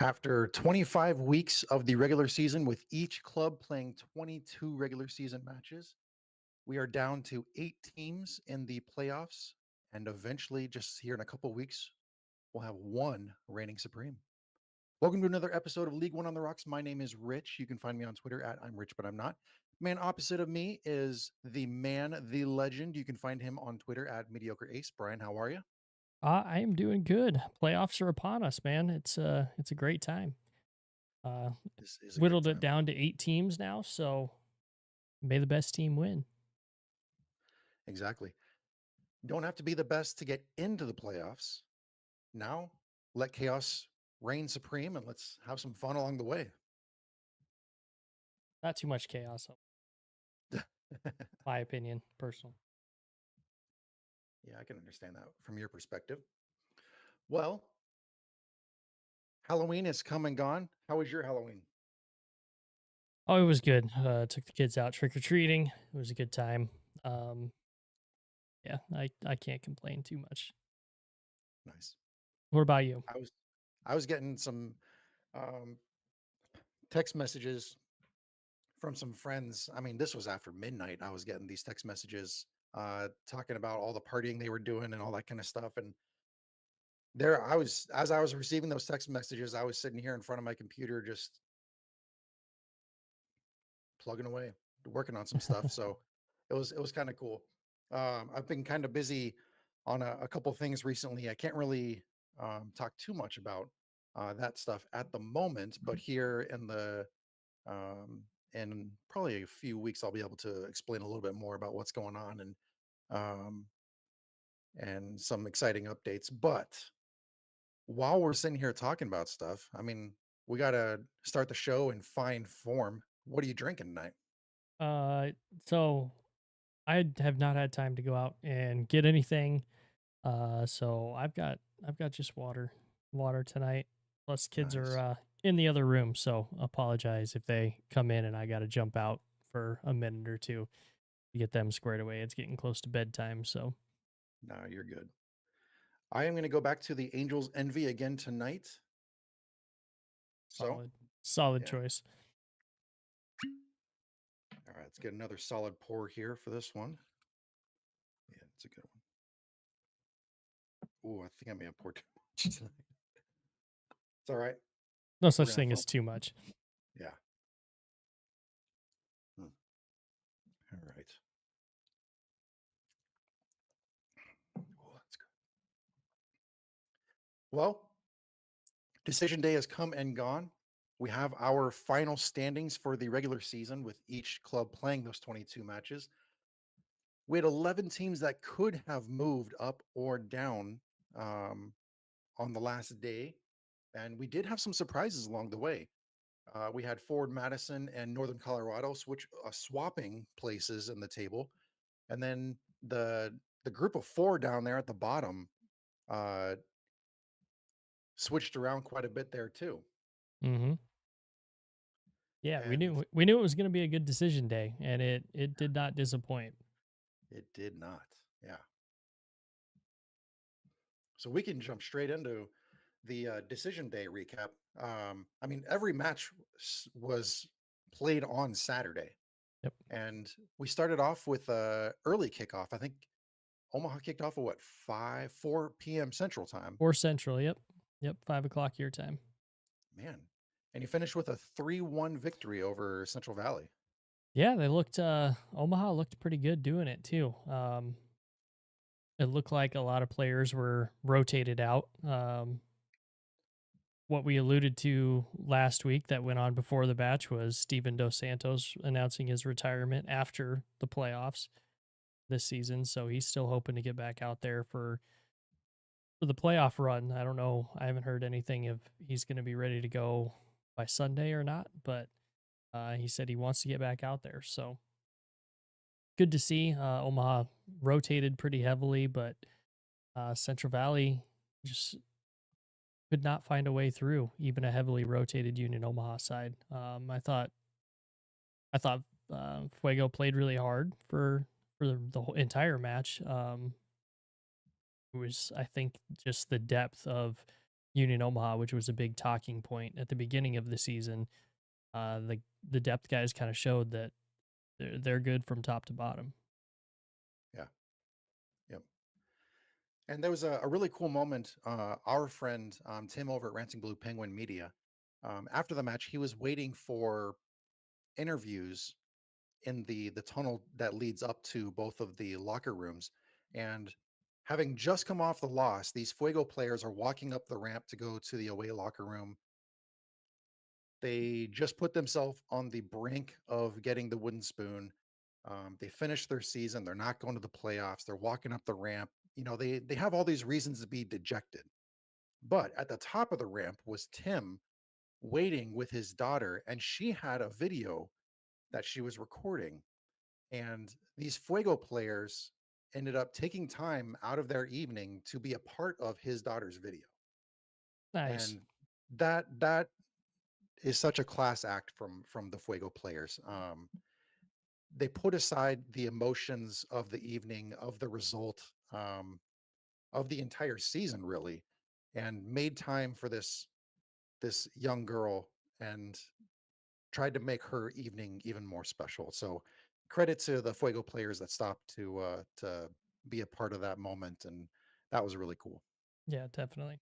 After 25 weeks of the regular season, with each club playing 22 regular season matches, we are down to 8 teams in the playoffs. And eventually, just here in a couple weeks, we'll have one reigning supreme. Welcome to another episode of League One on the Rocks. My name is Rich. You can find me on Twitter at I'm Rich, but I'm not. Man opposite of me is the man, the legend. You can find him on Twitter at Mediocre Ace. Brian, how are you? I am doing good. Playoffs are upon us, man. It's a great time. Uh, This is a great Whittled it time. down to 8 teams now, so may the best team win. Exactly. Don't have to be the best to get into the playoffs. Now, let chaos reign supreme and let's have some fun along the way. Not too much chaos, my opinion, personal. Yeah, I can understand that from your perspective. Well, Halloween is come and gone. How was your Halloween? Oh, it was good. Took the kids out trick or treating. It was a good time. Um, yeah, I can't complain too much. Nice. What about you? I was getting some um, text messages from some friends. I mean, this was after midnight. I was getting these text messages talking about all the partying they were doing and all that kind of stuff. And there I was, as I was receiving those text messages, I was sitting here in front of my computer just plugging away, working on some stuff. So it was kind of cool. I've been kind of busy on a couple things recently. I can't really talk too much about that stuff at the moment, but here um, in probably a few weeks, I'll be able to explain a little bit more about what's going on um, and some exciting updates. But while we're sitting here talking about stuff, I mean, we got to start the show in fine form. What are you drinking tonight? uh, so I have not had time to go out and get anything. So I've got just water tonight. Plus, kids are Nice. in the other room, so apologize if they come in and I got to jump out for a minute or two to get them squared away. It's getting close to bedtime, so No, you're good. I am going to go back to the Angels Envy again tonight. So, solid yeah. choice. All right, let's get another solid pour here for this one. Yeah, it's a good one. Oh, I think I may have poured too much tonight. It's all right. No We're such gonna have thing fun. as too much. Yeah. Hmm. All right. Oh, that's good. Well, decision day has come and gone. We have our final standings for the regular season with each club playing those 22 matches. We had 11 teams that could have moved up or down um, on the last day. And we did have some surprises along the way. We had Ford Madison and Northern Colorado swapping places in the table. And then the group of four down there at the bottom uh, switched around quite a bit there too. Mm-hmm. Yeah, we And knew we knew it was going to be a good decision day, and it did not disappoint. it did not. Yeah. So we can jump straight into the decision day recap. I mean, every match was played on Saturday, Yep. and we started off with a early kickoff. I think Omaha kicked off at what 4 p.m. Central Time. Or Central. Yep. Yep. 5 o'clock your time. Man, and he finished with a 3-1 victory over Central Valley. Yeah, they looked. Omaha looked pretty good doing it too. It looked like a lot of players were rotated out. What we alluded to last week that went on before the batch was Steven Dos Santos announcing his retirement after the playoffs this season. So he's still hoping to get back out there for the playoff run. I don't know. I haven't heard anything if he's going to be ready to go by Sunday or not, but he said he wants to get back out there. So good to see. Omaha rotated pretty heavily, but Central Valley just could not find a way through, even a heavily rotated Union Omaha side. I thought Fuego played really hard for the whole entire match. It was, I think, just the depth of Union Omaha, which was a big talking point at the beginning of the season. The depth guys kind of showed that they're good from top to bottom. Yeah. Yep. And there was a really cool moment. Our friend Tim over at Ranting Blue Penguin Media, after the match, he was waiting for interviews in the tunnel that leads up to both of the locker rooms. And having just come off the loss, these Fuego players are walking up the ramp to go to the away locker room. They just put themselves on the brink of getting the wooden spoon. They finished their season. They're not going to the playoffs. They're walking up the ramp. They have all these reasons to be dejected. But at the top of the ramp was Tim waiting with his daughter, and she had a video that she was recording. And these Fuego players ended up taking time out of their evening to be a part of his daughter's video. Nice. And that is such a class act from the Fuego players. They put aside the emotions of the evening, of the result, of the entire season, really, and made time for this young girl and tried to make her evening even more special. So credit to the Fuego players that stopped to be a part of that moment, and that was really cool. Yeah, definitely.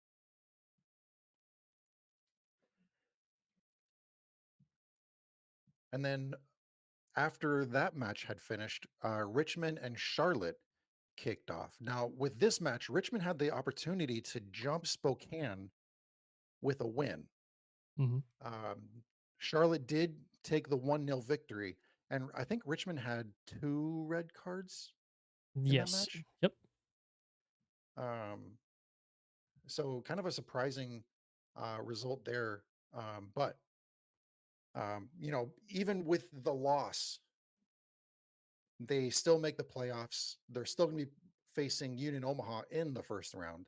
And then after that match had finished, Richmond and Charlotte kicked off. Now, with this match, Richmond had the opportunity to jump Spokane with a win. Hmm. Charlotte did take the 1-0 victory, and I think Richmond had 2 red cards in that Yes. match. Yep. Um, so kind of a surprising result there. But even with the loss, they still make the playoffs. They're still going to be facing Union Omaha in the first round.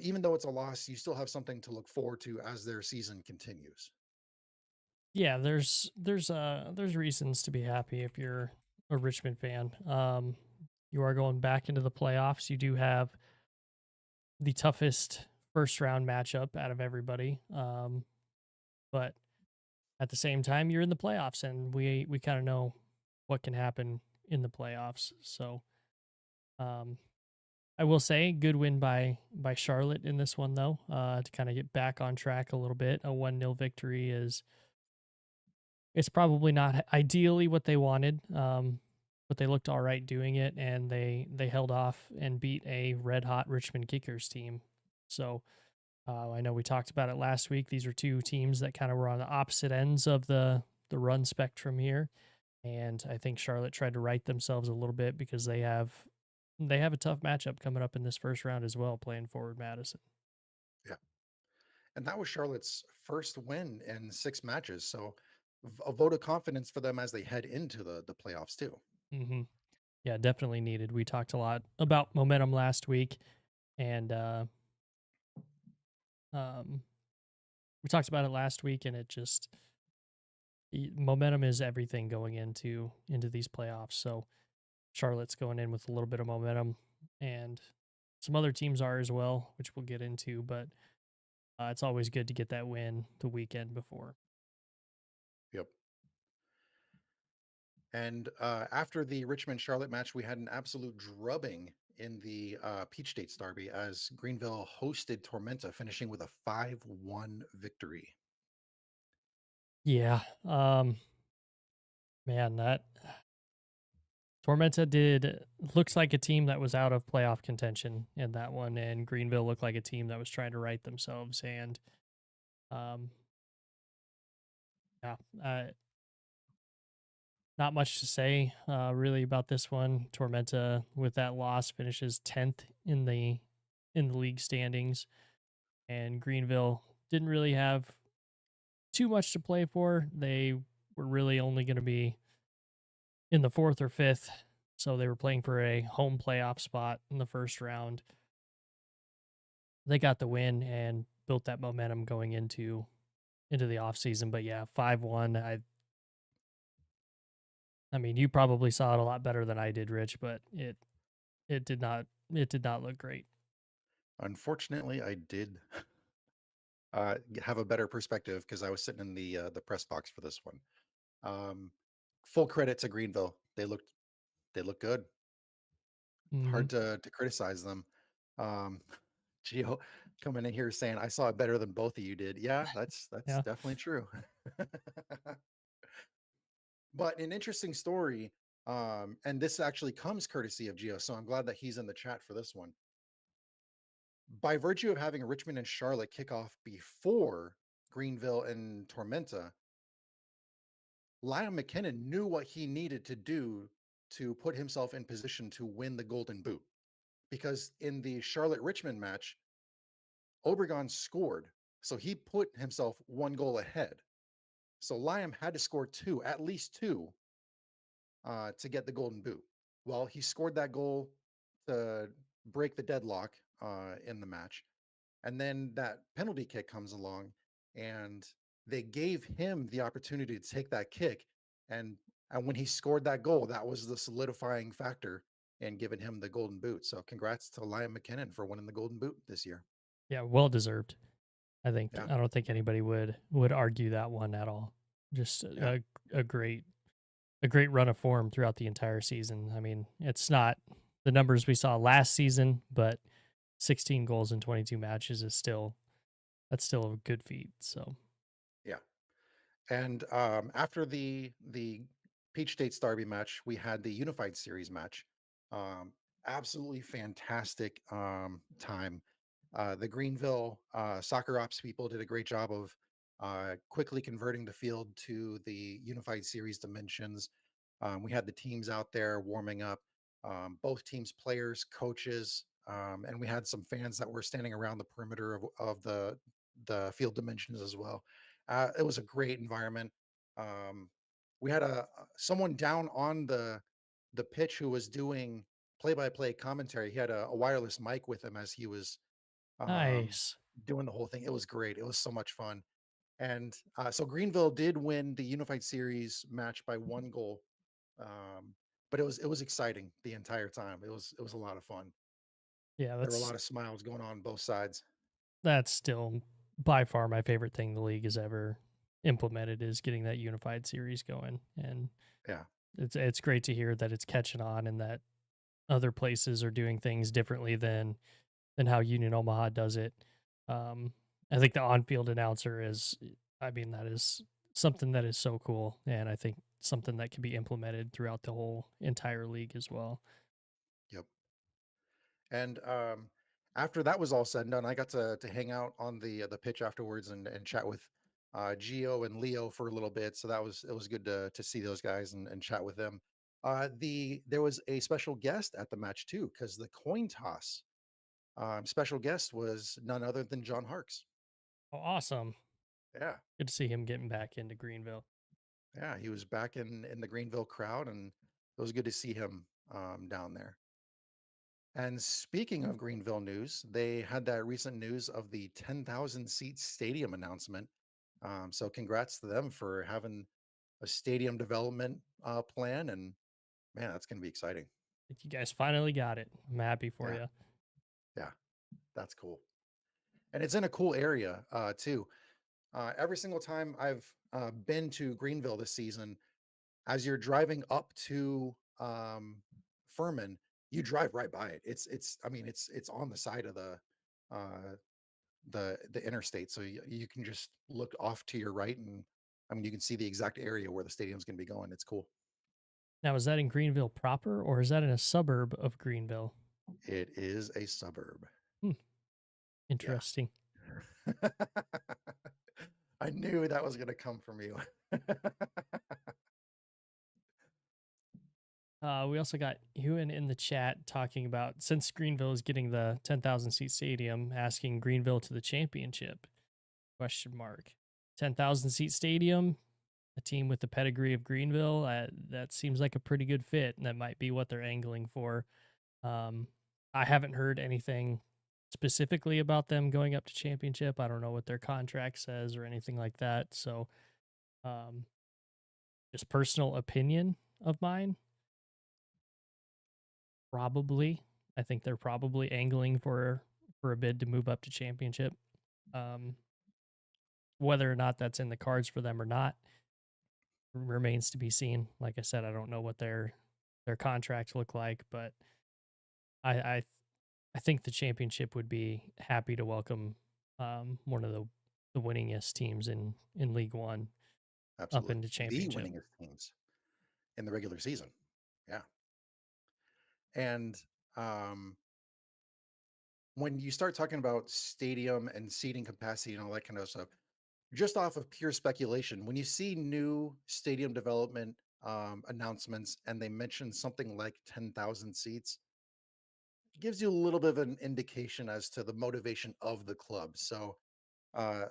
Even though it's a loss, you still have something to look forward to as their season continues. Yeah, there's reasons to be happy if you're a Richmond fan. You are going back into the playoffs. You do have the toughest first round matchup out of everybody. But at the same time, you're in the playoffs, and we kind of know what can happen in the playoffs. So um, I will say, good win by Charlotte in this one though. To kind of get back on track a little bit, a 1-0 victory is it's probably not ideally what they wanted, but they looked all right doing it, and they held off and beat a red hot Richmond Kickers team. So I know we talked about it last week. These are two teams that kind of were on the opposite ends of the run spectrum here, and I think Charlotte tried to right themselves a little bit because they have a tough matchup coming up in this first round as well, playing Forward Madison. Yeah. And that was Charlotte's first win in 6 matches. So a vote of confidence for them as they head into the playoffs too. Hmm. Yeah, definitely needed. We talked a lot about momentum last week, and um, we talked about it last week, and it just momentum is everything going into these playoffs. So Charlotte's going in with a little bit of momentum, and some other teams are as well, which we'll get into. But it's always good to get that win the weekend before. Yep. And after the Richmond Charlotte match, we had an absolute drubbing in the Peach State Derby as Greenville hosted Tormenta, finishing with a 5-1 victory. Yeah, man, that Tormenta did looks like a team that was out of playoff contention in that one, and Greenville looked like a team that was trying to right themselves. And um, yeah, not much to say really about this one. Tormenta with that loss finishes 10th in the league standings, and Greenville didn't really have too much to play for. They were really only going to be in the fourth or fifth, so they were playing for a home playoff spot in the first round. They got the win and built that momentum going into the offseason. But yeah, 5-1. I mean, you probably saw it a lot better than I did, Rich, but it did not look great. Unfortunately, I did have a better perspective because I was sitting in the press box for this one. Um, Full credit to Greenville. They look good. Hmm. Hard to criticize them. Um, Gio coming in here saying I saw it better than both of you did. Yeah, that's Yeah. definitely true. But an interesting story, and this actually comes courtesy of Gio, so I'm glad that he's in the chat for this one. By virtue of having Richmond and Charlotte kick off before Greenville and Tormenta, Liam McKinnon knew what he needed to do to put himself in position to win the Golden Boot. Because in the Charlotte Richmond match, Obregon scored. So he put himself one goal ahead. So Liam had to score two, at least two, to get the Golden Boot. Well, he scored that goal to break the deadlock in the match. And then that penalty kick comes along, and they gave him the opportunity to take that kick. And and when he scored that goal, that was the solidifying factor in giving him the Golden Boot. So congrats to Liam McKinnon for winning the Golden Boot this year. Yeah, well deserved. Yeah, I don't think anybody would argue that one at all. Just yeah, a a great run of form throughout the entire season. I mean, it's not the numbers we saw last season, but 16 goals in 22 matches is still that's still a good feat. So, yeah. And after the Peach State Derby match, we had the Unified Series match. Um, Absolutely fantastic time. The Greenville soccer ops people did a great job of quickly converting the field to the Unified Series dimensions. We had the teams out there warming up, both teams, players, coaches, and we had some fans that were standing around the perimeter of the field dimensions as well. It was a great environment. Um, we had someone down on the pitch who was doing play-by-play commentary. He had a wireless mic with him as he was um, nice. doing the whole thing. It was great. It was so much fun. And so Greenville did win the Unified Series match by one goal, um, but it was exciting the entire time. It was a lot of fun. Yeah, There were a lot of smiles going on both sides. that's still by far my favorite thing the league has ever implemented is getting that unified series going. And Yeah. it's great to hear that it's catching on and that other places are doing things differently than how Union Omaha does it. Um, I think the on-field announcer is, I mean, that is something that is so cool, and I think something that can be implemented throughout the whole entire league as well. Yep. And after that was all said and done, I got to hang out on the pitch afterwards and chat with Gio and Leo for a little bit. So it was good to see those guys and chat with them. There was a special guest at the match too, because the coin toss special guest was none other than John Harkes. Oh, awesome! Yeah, Good to see him getting back into Greenville. yeah, he was back in the Greenville crowd, and it was good to see him down there. And speaking of Greenville news, they had that recent news of the 10,000 seat stadium announcement. So congrats to them for having a stadium development plan. And man, that's going to be exciting. I think you guys finally got it. I'm happy for Yeah, you. yeah, that's cool. And it's in a cool area too. Every single time I've been to Greenville this season, as you're driving up to Furman, you drive right by it. I mean, it's on the side of uh, the interstate, so you can just look off to your right, and I mean, you can see the exact area where the stadium's going to be going. It's cool. Now, is that in Greenville proper, or is that in a suburb of Greenville? It is a suburb. Hmm, Yeah. interesting. I knew that was going to come from you. We also got Ewan in the chat talking about since Greenville is getting the 10,000 seat stadium, asking Greenville to the championship. Question mark. 10,000 seat stadium, a team with the pedigree of Greenville. That seems like a pretty good fit, and that might be what they're angling for. Um, I haven't heard anything specifically about them going up to championship. I don't know what their contract says or anything like that. So, um, just personal opinion of mine. Probably. I think they're probably angling for for a bid to move up to championship. Um, Whether or not that's in the cards for them or not remains to be seen. Like I said, I don't know what their contracts look like, but I I I think the championship would be happy to welcome one of the winningest teams in League One up Absolutely. into The championship. winningest teams in the regular season. Yeah. And um, when you start talking about stadium and seating capacity and all that kind of stuff, just off of pure speculation, when you see new stadium development announcements and they mention something like 10,000 seats, it gives you a little bit of an indication as to the motivation of the club. So uh,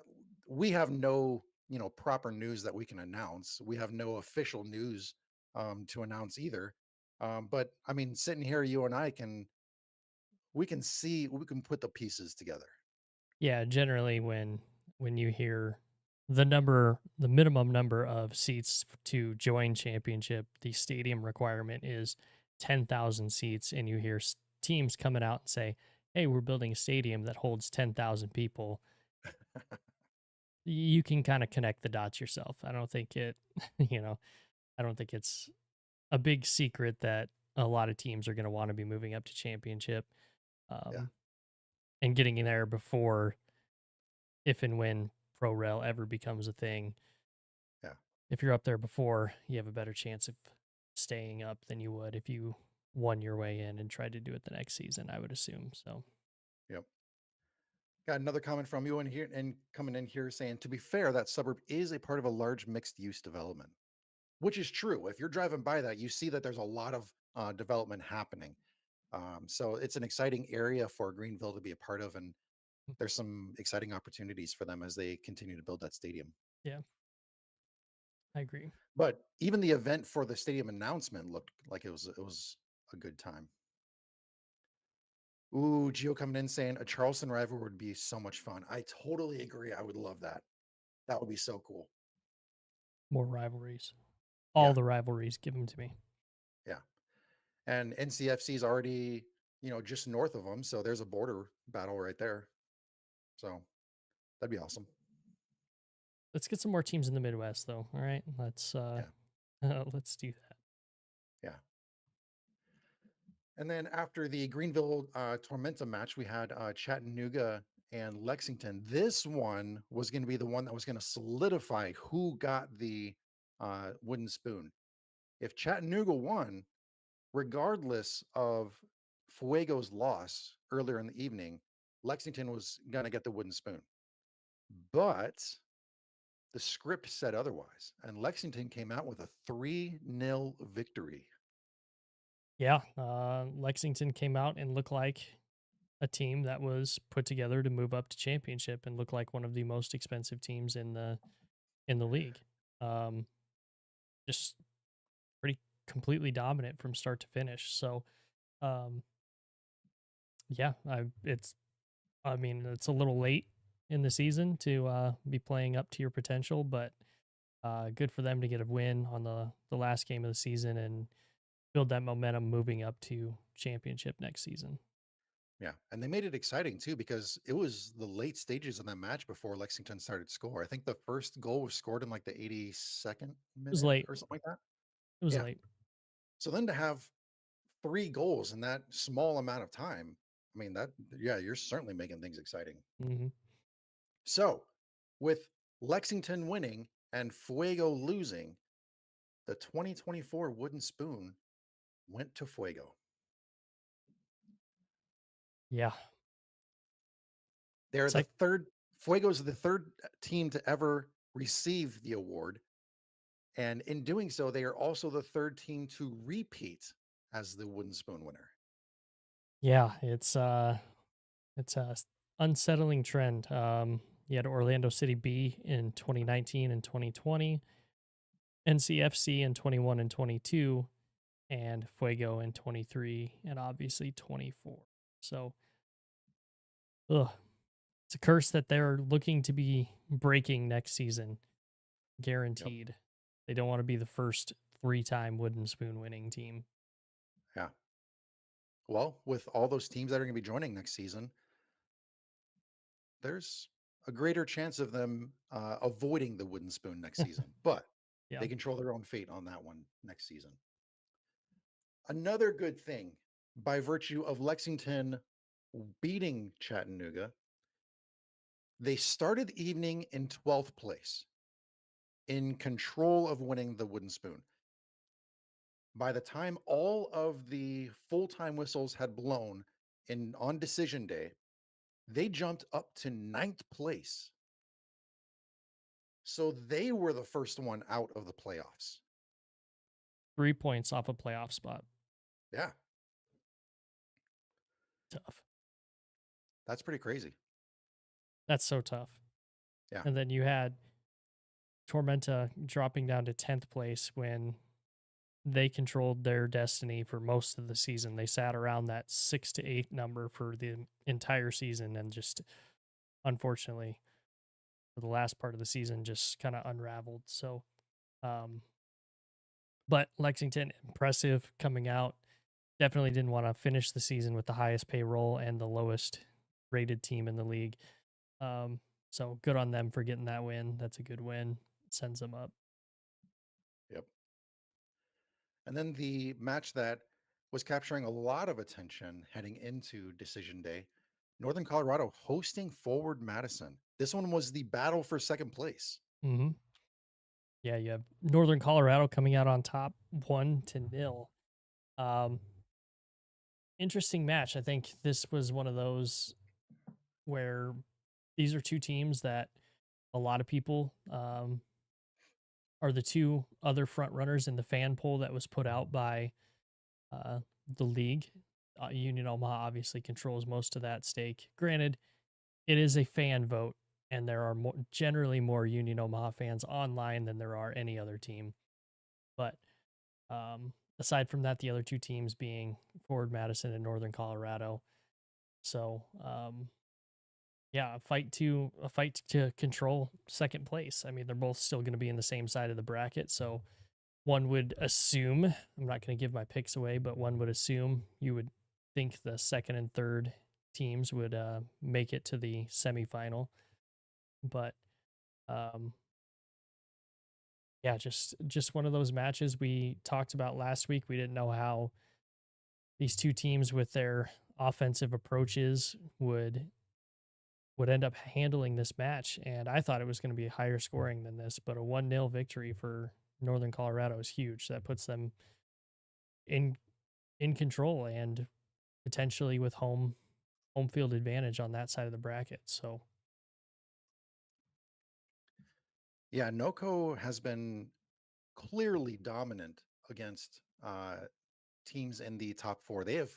we have no, proper news that we can announce. We have no official news to announce either. But I mean, sitting here, you and I we can put the pieces together. Yeah, generally when you hear the minimum number of seats to join championship, the stadium requirement is 10,000 seats, and you hear teams coming out and say, "Hey, we're building a stadium that holds 10,000 people." You can kind of connect the dots yourself. I don't think it, you know, I don't think it's a big secret that a lot of teams are going to want to be moving up to championship, Yeah, um, and getting in there before, if and when pro rel ever becomes a thing. yeah, If you're up there before, you have a better chance of staying up than you would if you won your way in and tried to do it the next season, I would assume. So, yep. Got another comment from you in here and coming in here saying, to be fair, that suburb is a part of a large mixed use development, which is true. If you're driving by that, you see that there's a lot of development happening. So it's an exciting area for Greenville to be a part of, and there's some exciting opportunities for them as they continue to build that stadium. yeah, I agree. But even the event for the stadium announcement looked like it was a good time. Ooh, Gio coming in saying a Charleston rival would be so much fun. I totally agree. I would love that. That would be so cool. More rivalries. Yeah, All the rivalries, give them to me. yeah. And NCFC is already, just north of them, so there's a border battle right there. So that'd be awesome. Let's get some more teams in the Midwest, though. All right, let's Yeah, let's do that. yeah. And then after the Greenville Tormenta match, we had Chattanooga and Lexington. This one was going to be the one that was going to solidify who got the wooden spoon. If Chattanooga won, regardless of Fuego's loss earlier in the evening, Lexington was going to get the wooden spoon. But the script said otherwise, and Lexington came out with a 3-0 victory. Yeah, Lexington came out and looked like a team that was put together to move up to championship and look like one of the most expensive teams in the league. Um, just pretty completely dominant from start to finish. So, um, yeah, I mean, it's a little late in the season to be playing up to your potential, but good for them to get a win on the last game of the season and build that momentum moving up to championship next season. Yeah, and they made it exciting too because it was the late stages of that match before Lexington started score. I think the first goal was scored in like the 82nd It was minute late. or something like that. It was Yeah. late. So then to have 3 goals in that small amount of time, I mean that yeah, you're certainly making things exciting. Hmm. So, with Lexington winning and Fuego losing, the 2024 wooden spoon went to Fuego. Yeah, They're it's the like third Fuego's the third team to ever receive the award. And in doing so, they are also the third team to repeat as the wooden spoon winner. yeah, it's a unsettling trend. You had Orlando City B in 2019 and 2020, NCFC in 21 and 22, and Fuego in 23 and obviously 24. So, ugh, it's a curse that they're looking to be breaking next season, Yep. guaranteed. They don't want to be the first three-time wooden spoon winning team. Yeah. Well, with all those teams that are going to be joining next season, there's a greater chance of them avoiding the wooden spoon next season, but Yeah. they control their own fate on that one next season. Another good thing, by virtue of Lexington beating Chattanooga, they started the evening in 12th place, in control of winning the wooden spoon. By the time all of the full-time whistles had blown in on decision day, they jumped up to ninth place. So they were the first one out of the playoffs. 3 points off a playoff spot. Yeah, Tough. that's pretty crazy. That's so tough. Yeah. And then you had Tormenta dropping down to 10th place when they controlled their destiny for most of the season. They sat around that 6 to 8 number for the entire season and just unfortunately for the last part of the season just kind of unraveled. So um but Lexington impressive coming out. Definitely didn't want to finish the season with the highest payroll and the lowest rated team in the league. Um so good on them for getting that win. That's a good win. Sends them up. Yep. And then the match that was capturing a lot of attention heading into decision day, Northern Colorado hosting Forward Madison. This one was the battle for second place. Mhm. Yeah, you have Northern Colorado coming out on top 1-0. Um, interesting match. I think this was one of those where these are two teams that a lot of people are the two other front runners in the fan poll that was put out by uh, the league. Union Omaha obviously controls most of that stake. Granted, it is a fan vote, and there are generally more Union Omaha fans online than there are any other team. But aside from that, the other two teams being Forward Madison and Northern Colorado. So yeah, a fight to control second place. I mean, they're both still going to be in the same side of the bracket, so one would assume, I'm not going to give my picks away, but one would assume you would think the second and third teams would make it to the semifinal. But um, yeah, just one of those matches we talked about last week. We didn't know how these two teams with their offensive approaches would end up handling this match. And I thought it was going to be higher scoring than this, but a 1-0 victory for Northern Colorado is huge. That puts them in in control and potentially with home field advantage on that side of the bracket. So Yeah, NOCO has been clearly dominant against teams in the top four. They have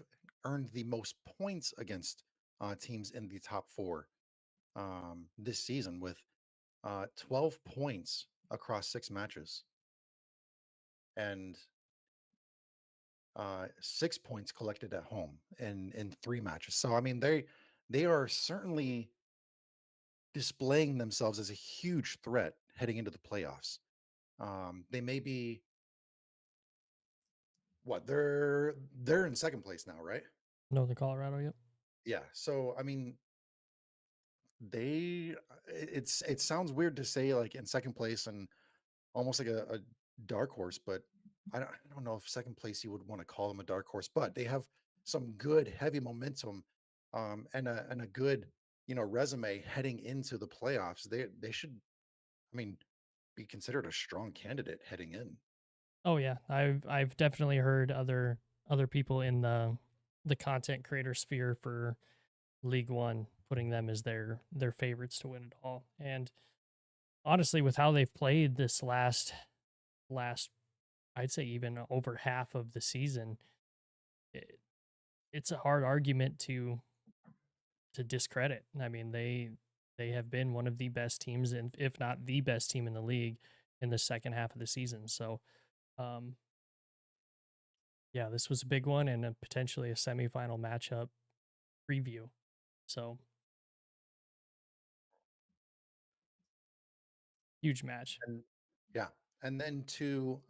earned the most points against teams in the top four this season with 12 points across 6 matches and 6 points collected at home in 3 matches. So I mean they are certainly displaying themselves as a huge threat heading into the playoffs. They may be what they're in second place now, right? Northern Colorado, yep. Yeah. So I mean, it sounds weird to say like in second place and almost like a dark horse, but I don't know if second place you would want to call them a dark horse, but they have some good heavy momentum and a good resume heading into the playoffs. They should, I mean, be considered a strong candidate heading in. Oh yeah, I've definitely heard other people in the content creator sphere for League One putting them as their favorites to win it all. And honestly, with how they've played this last I'd say even over half of the season, it, it's a hard argument to discredit. I mean, they have been one of the best teams, and if not the best team in the league in the second half of the season. So, um, yeah, this was a big one and potentially a semifinal matchup preview. So, huge match. And yeah, and then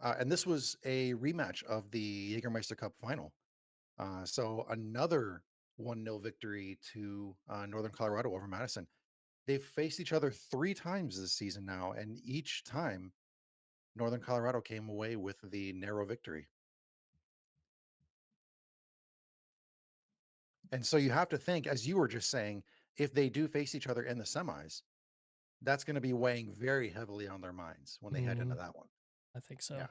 and this was a rematch of the Jägermeister Cup final. So another 1-0 victory to Northern Colorado over Madison. They've faced each other 3 times this season now, and each time Northern Colorado came away with the narrow victory. And so you have to think, as you were just saying, if they do face each other in the semis, that's gonna be weighing very heavily on their minds when they head into Mm, that one. I think Yeah. so.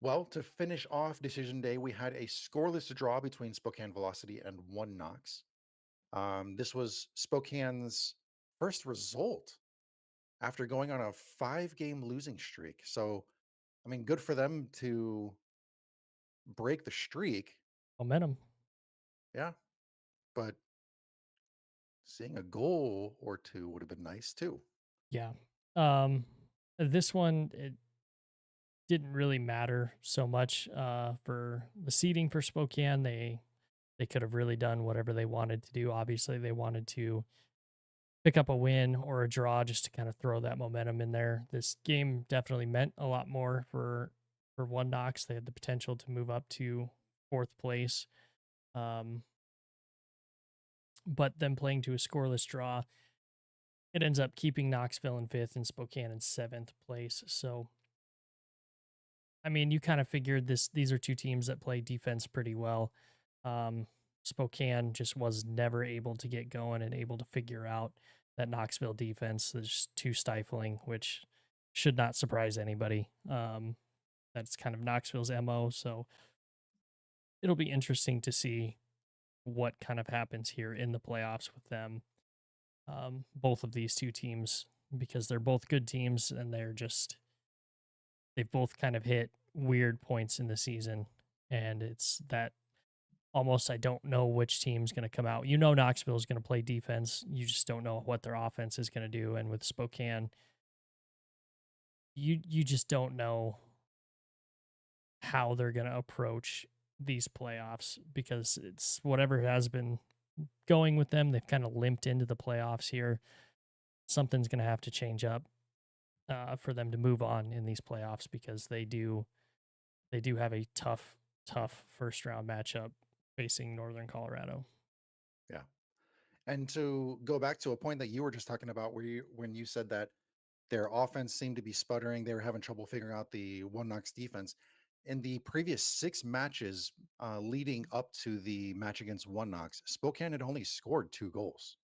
Well, to finish off decision day, we had a scoreless draw between Spokane Velocity and One Knox. This was Spokane's first result after going on a 5-game losing streak. So, I mean, good for them to break the streak. Momentum. Yeah, but seeing a goal or two would have been nice too. Yeah. Um, this one, it didn't really matter so much for the seeding for Spokane. They could have really done whatever they wanted to do. Obviously, they wanted to pick up a win or a draw just to kind of throw that momentum in there. This game definitely meant a lot more for One Knox. They had the potential to move up to fourth place. Um, but them playing to a scoreless draw, it ends up keeping Knoxville in fifth and Spokane in seventh place. So I mean, you kind of figured these are two teams that play defense pretty well. Um, Spokane just was never able to get going and able to figure out that Knoxville defense is just too stifling, which should not surprise anybody. That's kind of Knoxville's MO. So it'll be interesting to see what kind of happens here in the playoffs with them. Both of these two teams, because they're both good teams and they've both kind of hit weird points in the season. And it's that almost I don't know which team's going to come out. You know, Knoxville is going to play defense. You just don't know what their offense is going to do. And with Spokane, you just don't know how they're going to approach these playoffs because it's whatever has been going with them. They've kind of limped into the playoffs here. Something's going to have to change up for them to move on in these playoffs because they do have a tough first round matchup facing Northern Colorado. Yeah. And to go back to a point that you were just talking about, where when you said that their offense seemed to be sputtering, they were having trouble figuring out the One Knox defense. In the previous 6 matches leading up to the match against One Knox, Spokane had only scored 2 goals.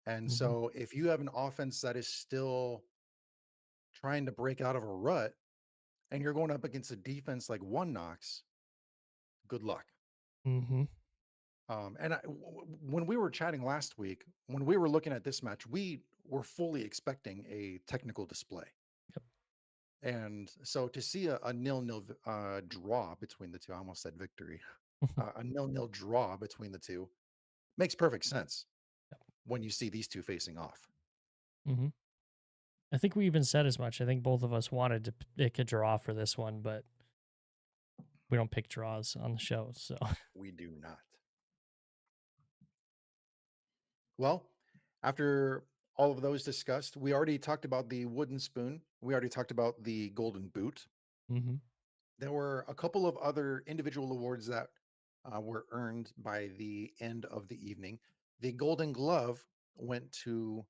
And Hmm. so, if you have an offense that is still trying to break out of a rut, and you're going up against a defense like One Knox, good luck. Hmm. When we were chatting last week, when we were looking at this match, we were fully expecting a technical display. Yep. And so to see a nil-nil draw between the two, I almost said victory, a nil-nil draw between the two makes perfect sense Yep. when you see these two facing off. Hmm. I think we even said as much. I think both of us wanted to pick a draw for this one, but we don't pick draws on the show. So, We do not. Well, after all of those discussed, we already talked about the wooden spoon. We already talked about the golden boot. hmm. There were a couple of other individual awards that were earned by the end of the evening. The Golden Glove went to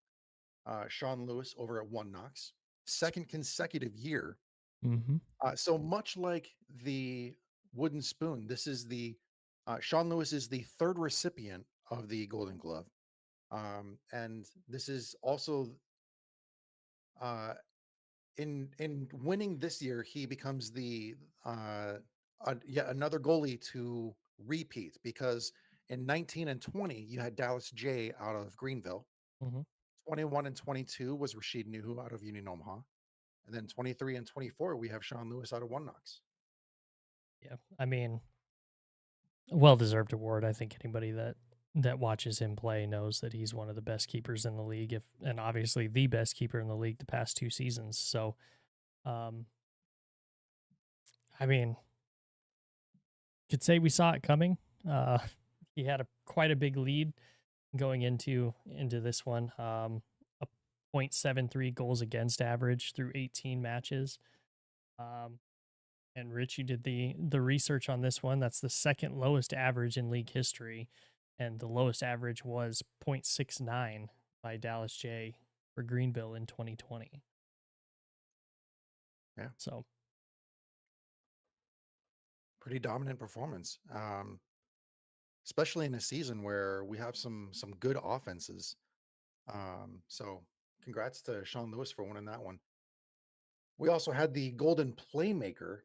Sean Lewis over at One Knox, second consecutive year. Hmm. So much like the wooden spoon, this is the Sean Lewis is the third recipient of the Golden Glove, and this is also uh, in winning this year, he becomes the yet another goalie to repeat because in 19 and 20 you had Dallas J out of Greenville. Hmm. 21 and 22 was Rashid Nuhu out of Union Omaha. And then 23 and 24 we have Sean Lewis out of One Knox. Yeah. I mean, well deserved award. I think anybody that watches him play knows that he's one of the best keepers in the league, if and obviously the best keeper in the league the past 2 seasons. So, um, I mean, could say we saw it coming. Uh, he had quite a big lead going into this one. A .73 goals against average through 18 matches. Um, and Richie did the research on this one. That's the second lowest average in league history, and the lowest average was .69 by Dallas J for Greenville in 2020. Yeah, So, pretty dominant performance, especially in a season where we have some good offenses. So congrats to Sean Lewis for winning that one. We also had the Golden Playmaker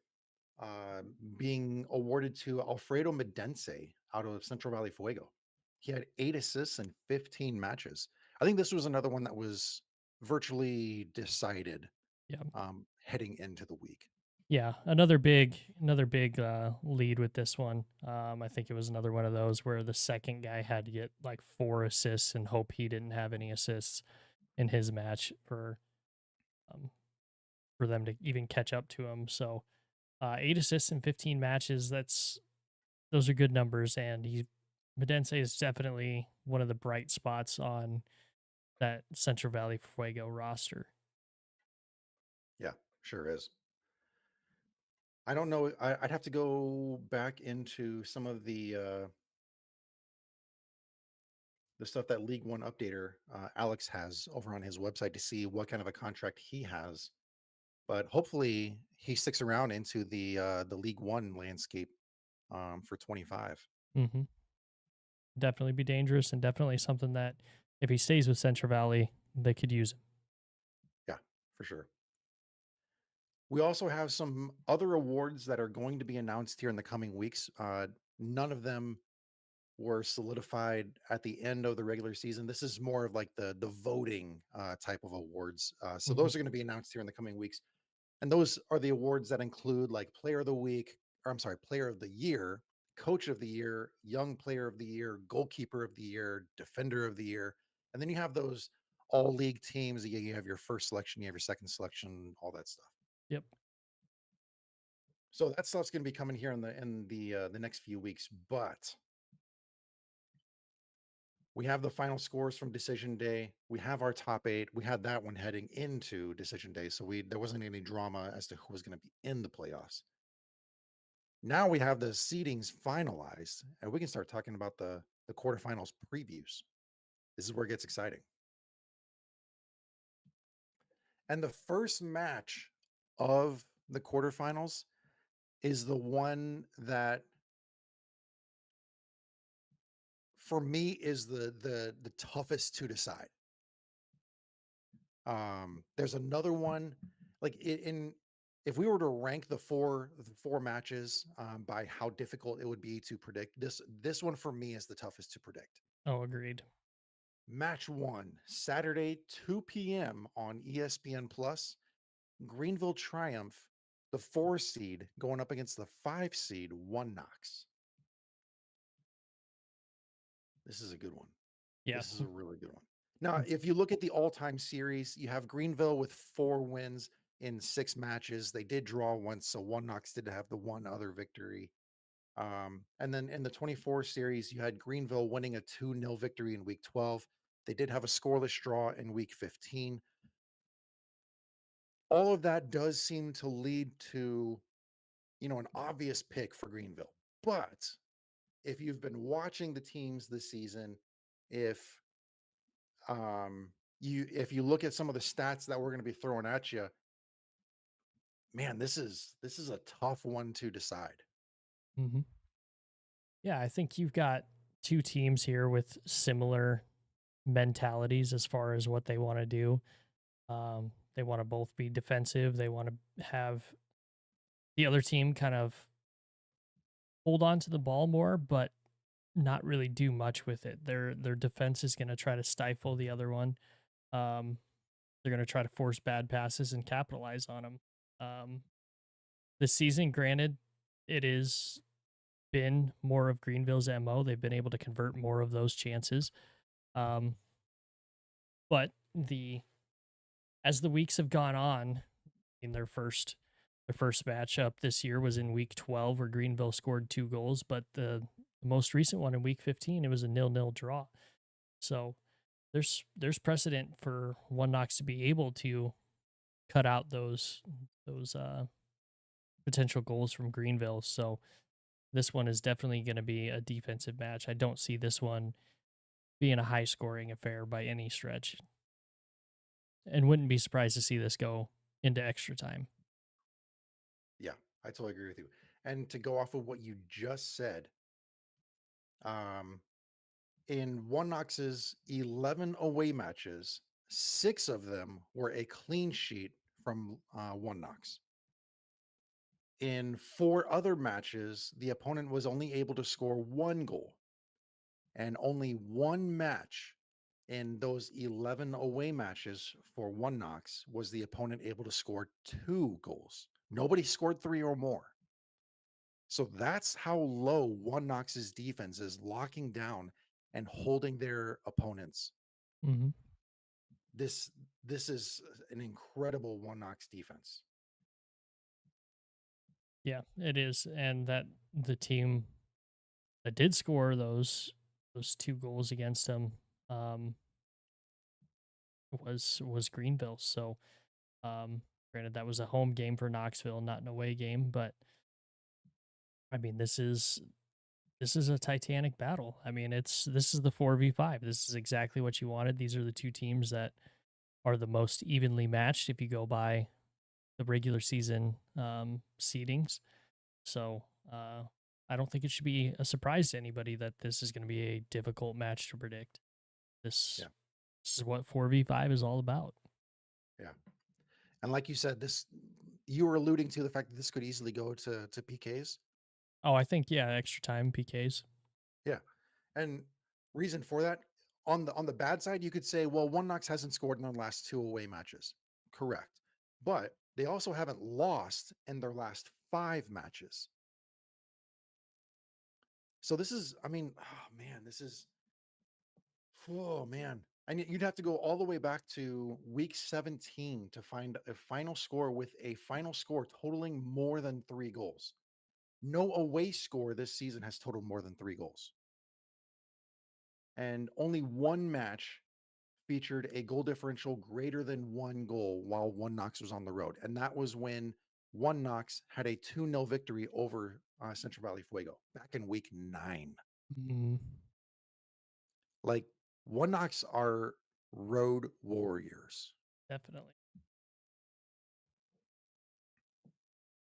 uh, being awarded to Alfredo Medense out of Central Valley Fuego. He had 8 assists in 15 matches. I think this was another one that was virtually decided yeah. heading into the week. Yeah, another big lead with this one. I think it was another one of those where the second guy had to get like 4 assists and hope he didn't have any assists in his match um, for them to even catch up to him. So 8 assists in 15 matches. Those are good numbers, and Medense is definitely one of the bright spots on that Central Valley Fuego roster. Yeah, sure is. I don't know. I'd have to go back into some of the stuff that League One Updater Alex has over on his website to see what kind of a contract he has. But hopefully, he sticks around into the League One landscape for 25. Hmm. Definitely be dangerous, and definitely something that if he stays with Central Valley, they could use him. Yeah, for sure. We also have some other awards that are going to be announced here in the coming weeks. None of them were solidified at the end of the regular season. This is more of like the voting type of awards. So Hmm. those are going to be announced here in the coming weeks, and those are the awards that include like Player of the Week, or I'm sorry, Player of the Year, Coach of the Year, Young Player of the Year, Goalkeeper of the Year, Defender of the Year, and then you have those all league teams. You have your first selection, you have your second selection, all that stuff. Yep. So that stuff's going to be coming here in the next few weeks, but we have the final scores from decision day. We have our top 8. We had that one heading into decision day, so there wasn't any drama as to who was going to be in the playoffs. Now we have the seedings finalized, and we can start talking about the quarterfinals previews. This is where it gets exciting. And the first match of the quarterfinals is the one that for me is the toughest to decide. There's another one like in if we were to rank the four matches by how difficult it would be to predict, this one for me is the toughest to predict. Oh, agreed. Match one, Saturday, 2 p.m. on ESPN Plus. Greenville Triumph, the 4 seed, going up against the 5 seed, One Knox. This is a good one. Yeah. This is a really good one. Now, if you look at the all-time series, you have Greenville with 4 wins in 6 matches. They did draw once, so One Knox did have the one other victory. And then in the 24 series, you had Greenville winning a 2-0 victory in week 12. They did have a scoreless draw in week 15. All of that does seem to lead to, an obvious pick for Greenville. But if you've been watching the teams this season, if if you look at some of the stats that we're going to be throwing at you, man, this is a tough one to decide. Hmm. Yeah, I think you've got two teams here with similar mentalities as far as what they want to do. They want to both be defensive. They want to have the other team kind of hold on to the ball more, but not really do much with it. Their defense is going to try to stifle the other one. Um, they're going to try to force bad passes and capitalize on them. Um, this season, granted, it is been more of Greenville's MO. They've been able to convert more of those chances. Um, but the as the weeks have gone on, in their first matchup this year was in week 12 where Greenville scored 2 goals, but the most recent one in week 15 it was a 0-0 draw. So there's precedent for One Knox to be able to cut out those potential goals from Greenville. So this one is definitely going to be a defensive match. I don't see this one being a high scoring affair by any stretch, and wouldn't be surprised to see this go into extra time. Yeah, I totally agree with you. And to go off of what you just said, um, in One Knox's 11 away matches, 6 of them were a clean sheet from One Knox. In 4 other matches, the opponent was only able to score 1 goal, and only one match in those 11 away matches for One Knox was the opponent able to score 2 goals. Nobody scored 3 or more. So that's how low One Knox's defense is locking down and holding their opponents. Hmm. This this is an incredible One Knox defense. Yeah, it is, and that the team that did score those 2 goals against them um, was Greenville. So, granted, that was a home game for Knoxville, not an away game, but I mean, this is a titanic battle. I mean, this is the 4v5. This is exactly what you wanted. These are the two teams that are the most evenly matched if you go by the regular season seedings. So I don't think it should be a surprise to anybody that this is going to be a difficult match to predict. This Yeah. this is what 4v5 is all about. Yeah. And like you said, this you were alluding to the fact that this could easily go to PKs. Oh, I think yeah, extra time PKs. Yeah. And reason for that, on the bad side, you could say, well, One Knox hasn't scored in their last 2 away matches. Correct. But they also haven't lost in their last 5 matches. So this is, I mean, oh man, this is, oh man. And you'd have to go all the way back to week 17 to find a final score with a final score totaling more than 3 goals. No away score this season has totaled more than 3 goals. And only one match featured a goal differential greater than 1 goal while One Knox was on the road. And that was when One Knox had a 2-0 victory over Central Valley Fuego back in week 9. Mm, Like, One Knox are road warriors. definitely.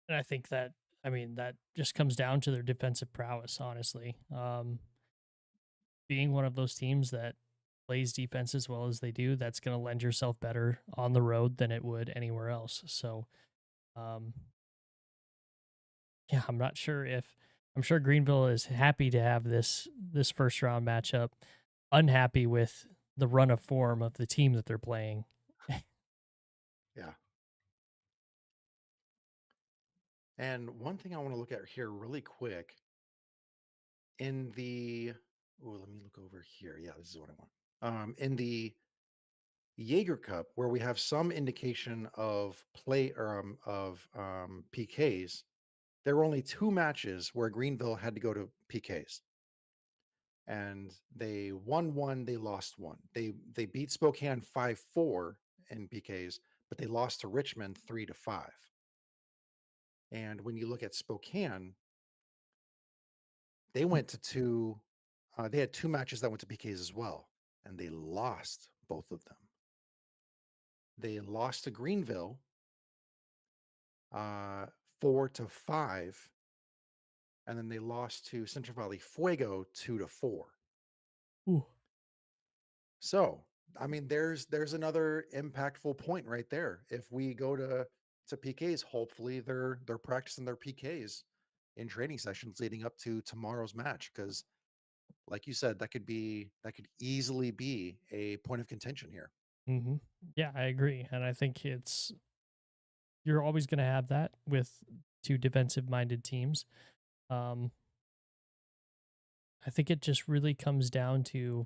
And I think that I mean that just comes down to their defensive prowess, honestly. Being one of those teams that plays defense as well as they do, that's going to lend yourself better on the road than it would anywhere else. So, um, yeah, I'm sure Greenville is happy to have this first round matchup, unhappy with the run of form of the team that they're playing. Yeah. And one thing I want to look at here really quick in the, oh, let me look over here. Yeah, this is what I want. In the Jaeger Cup, where we have some indication of play or PKs, there were only 2 matches where Greenville had to go to PKs, and they won one, they lost one. They beat Spokane 5-4 in PKs, but they lost to Richmond 3-5. And when you look at Spokane, they went to two. They had 2 matches that went to PKs as well, and they lost both of them. They lost to Greenville uh, 4-5, and then they lost to Central Valley Fuego 2-4. Ooh. So, I mean, there's another impactful point right there. If we go to PKs, hopefully they're practicing their PKs in training sessions leading up to tomorrow's match, because like you said, that could easily be a point of contention here. Hmm. Yeah, I agree, and I think you're always going to have that with two defensive minded teams. Um, I think it just really comes down to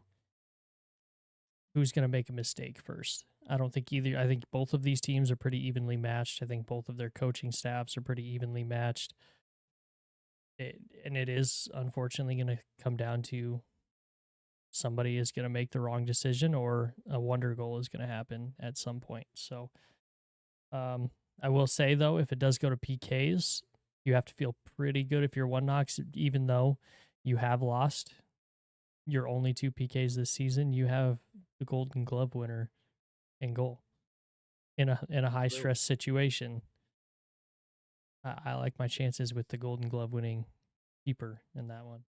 who's going to make a mistake first. I don't think either. I think both of these teams are pretty evenly matched. I think both of their coaching staffs are pretty evenly matched. And it is unfortunately going to come down to somebody is going to make the wrong decision or a wonder goal is going to happen at some point. So, I will say though, if it does go to PKs, You have to feel pretty good if you're one knocks, even though you have lost your only two PKs this season. You have the Golden Glove winner in goal in a high True. stress situation. I like my chances with the Golden Glove winning keeper in that one.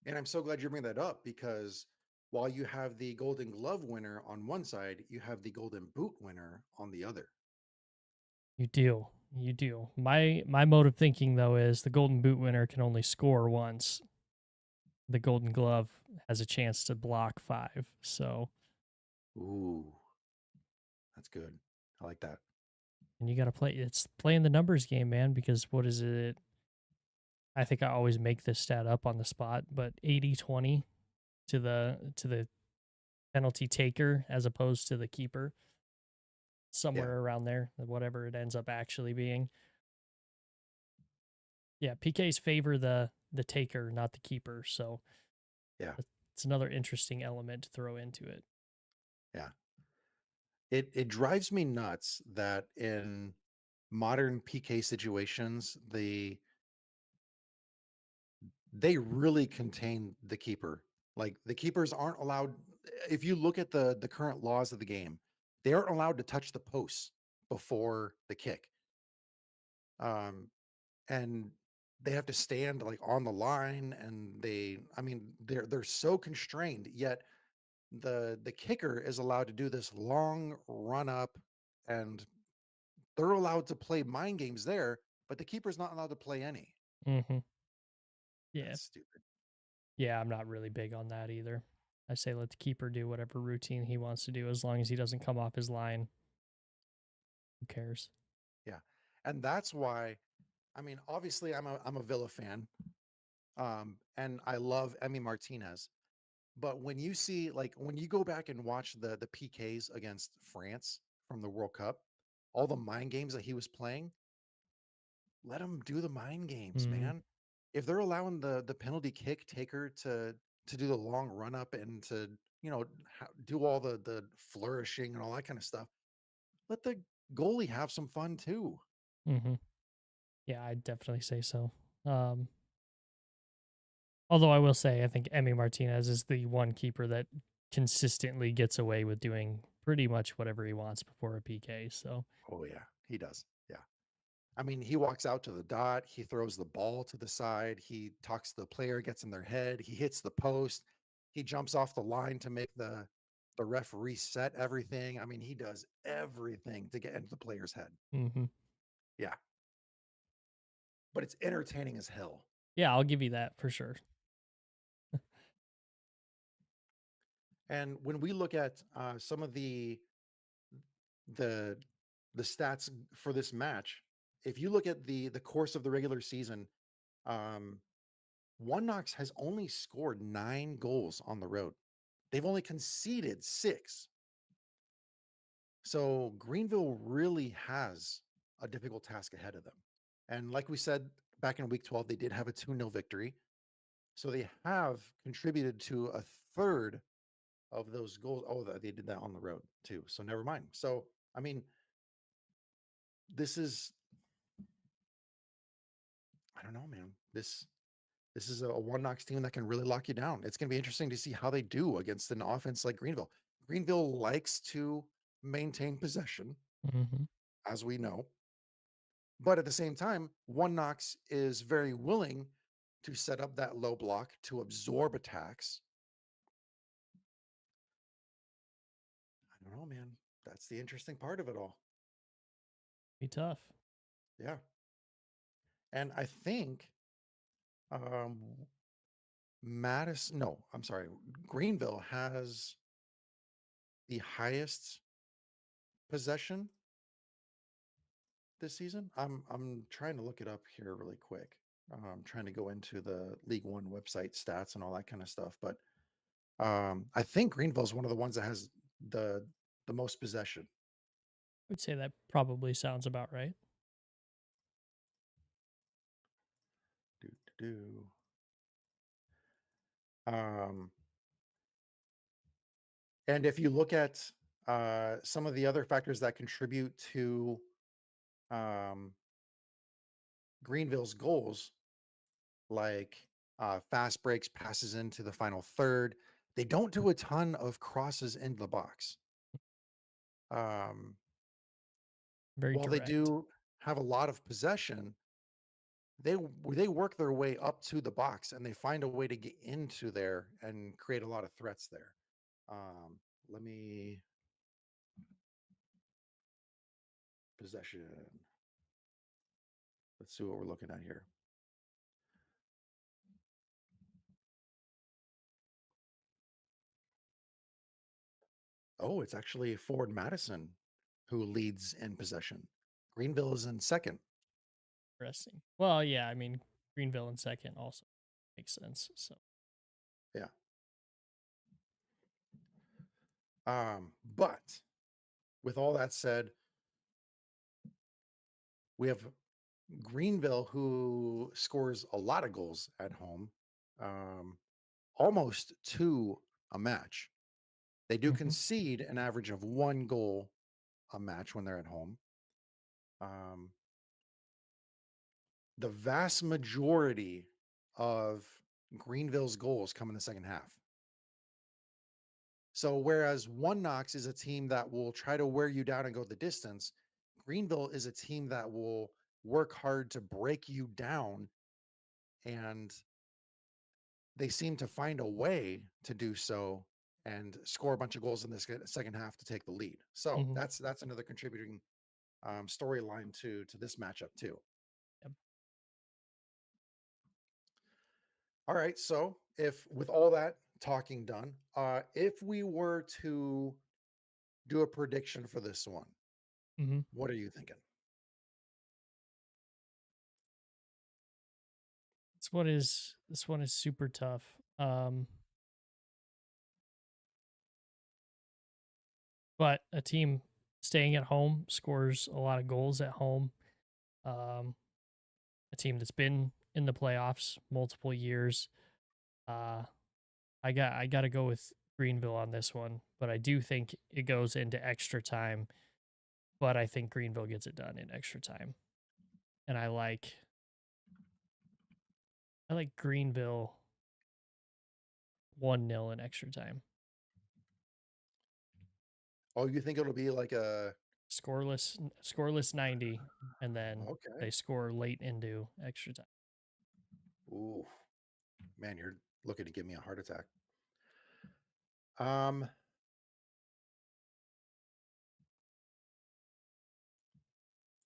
And I'm so glad you bring that up because while you have the Golden Glove winner on one side, you have the Golden Boot winner on the other. You do. You do. My mode of thinking though is the Golden Boot winner can only score once. The Golden Glove has a chance to block 5. So, Ooh, that's good. I like that. and you got to play it's playing the numbers game, man, because what is it? I think I always make this stat up on the spot, but 80-20 to the penalty taker as opposed to the keeper, Yeah, somewhere around there, whatever it ends up actually being. Yeah, PKs favor the taker, not the keeper. So yeah, it's another interesting element to throw into it. yeah. It drives me nuts that in modern PK situations, they really contain the keeper. Like the keepers aren't allowed. If you look at the current laws of the game, they aren't allowed to touch the posts before the kick. Um, and they have to stand like on the line, and I mean, they're so constrained. Yet the kicker is allowed to do this long run up, and they're allowed to play mind games there, but the keeper's not allowed to play any. Hmm. Yeah, That's stupid. yeah, I'm not really big on that either. I say let the keeper do whatever routine he wants to do as long as he doesn't come off his line. Who cares? Yeah. And that's why, I mean, obviously I'm a Villa fan. And I love Emmy Martinez. But when you see like when you go back and watch the PKs against France from the World Cup, all the mind games that he was playing, let him do the mind games, Mm-hmm. man. If they're allowing the penalty kick taker to do the long run up and to, do all the flourishing and all that kind of stuff, let the goalie have some fun too. Mm-hmm. Yeah, I'd definitely say so. Um, Although I will say, I think Emmy Martinez is the one keeper that consistently gets away with doing pretty much whatever he wants before a PK. So, Oh yeah, he does. Yeah. I mean, he walks out to the dot, he throws the ball to the side, he talks to the player, gets in their head, he hits the post, he jumps off the line to make the ref reset everything. I mean, he does everything to get into the player's head. hmm, Yeah. But it's entertaining as hell. yeah, I'll give you that for sure. And when we look at some of the the stats for this match, if you look at the course of the regular season, um, One Knox has only scored 9 goals on the road. They've only conceded 6. So Greenville really has a difficult task ahead of them. And like we said back in week 12, they did have a 2-0 victory. So they have contributed to a third of those goals. Oh, they did that on the road too. So never mind. So, I mean, this is, I don't know, man. This is a One Knox team that can really lock you down. It's going to be interesting to see how they do against an offense like Greenville. Greenville likes to maintain possession, Hmm. as we know, but at the same time, One Knox is very willing to set up that low block to absorb attacks. I don't know, man. That's the interesting part of it all. Be tough. Yeah. And I think um Madison, no, I'm sorry, Greenville has the highest possession this season. I'm trying to look it up here really quick. I'm trying to go into the League One website stats and all that kind of stuff. But I think Greenville is one of the ones that has the the most possession. I would say that probably sounds about right. Do, do, do. And if you look at some of the other factors that contribute to um, Greenville's goals, like fast breaks, passes into the final third, they don't do a ton of crosses into the box. Um, Very while they direct. do have a lot of possession, they work their way up to the box and they find a way to get into there and create a lot of threats there. Um, let me possession. Let's see what we're looking at here. Oh, it's actually Ford Madison who leads in possession. Greenville is in second. Interesting. Well, yeah, I mean, Greenville in second also makes sense. So, Yeah. But with all that said, we have Greenville who scores a lot of goals at home, um, almost two a match. They do mhm, concede an average of one goal a match when they're at home. Um, the vast majority of Greenville's goals come in the second half. So whereas One Knox is a team that will try to wear you down and go the distance, Greenville is a team that will work hard to break you down, and they seem to find a way to do so and score a bunch of goals in this second half to take the lead. So mhm, that's another contributing storyline to this matchup too. yep, All right, so if with all that talking done, if we were to do a prediction for this one, mhm. what are you thinking? This one is super tough. But a team staying at home scores a lot of goals at home. Um, a team that's been in the playoffs multiple years. Uh, I got to go with Greenville on this one, but I do think it goes into extra time. But I think Greenville gets it done in extra time, and I like Greenville 1-0 in extra time, Oh, you think it'll be like a scoreless 90, and then okay? they score late into extra time. Ooh, man, you're looking to give me a heart attack. Um,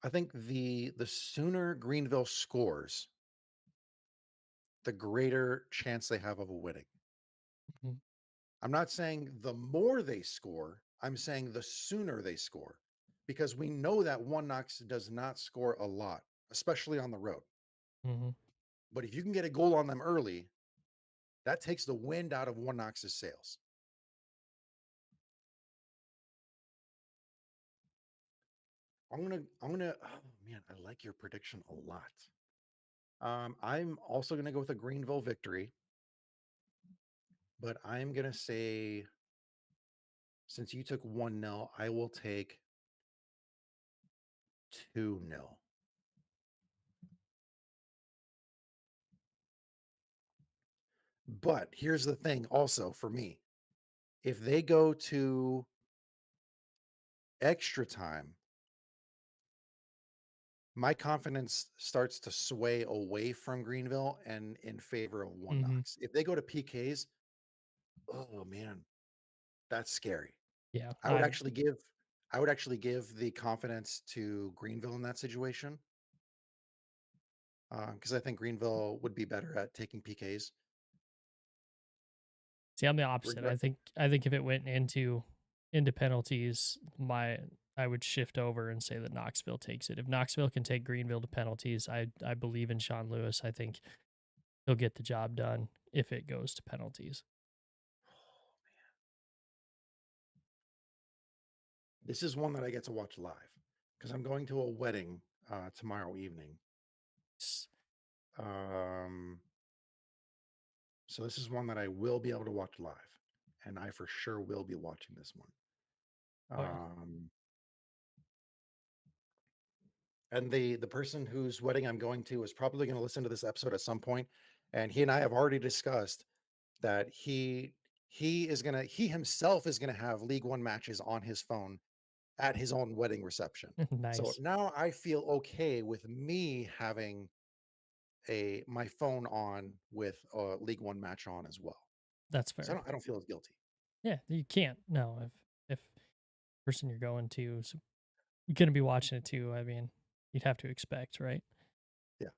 I think the sooner Greenville scores, the greater chance they have of a winning. Mhm, I'm not saying the more they score, I'm saying the sooner they score, because we know that One Knox does not score a lot, especially on the road. mhm. But if you can get a goal on them early, that takes the wind out of One Knox's sails. Oh man, I like your prediction a lot. I'm also gonna go with a Greenville victory, but I'm gonna say since you took 1-0, I will take 2-0. But here's the thing also for me. If they go to extra time, my confidence starts to sway away from Greenville and in favor of One Mhm. Knox. If they go to PKs, oh man, that's scary. Yeah, I would actually give I would actually give the confidence to Greenville in that situation because I think Greenville would be better at taking PKs. see, I'm the opposite. Regret. I think if it went into penalties, I would shift over and say that Knoxville takes it. If Knoxville can take Greenville to penalties, I believe in Sean Lewis. I think he'll get the job done if it goes to penalties. This is one that I get to watch live because I'm going to a wedding tomorrow evening. S- Um, so this is one that I will be able to watch live, and I for sure will be watching this one. Oh yeah. Um, And the person whose wedding I'm going to is probably going to listen to this episode at some point, and he and I have already discussed that he himself is gonna have League One matches on his phone at his own wedding reception. So Nice. now I feel okay with me having a my phone on with a League One match on as well. That's So fair. I don't feel as guilty. Yeah, you can't. No, if person you're going to is gonna be watching it too, I mean, you'd have to expect, right? Yeah.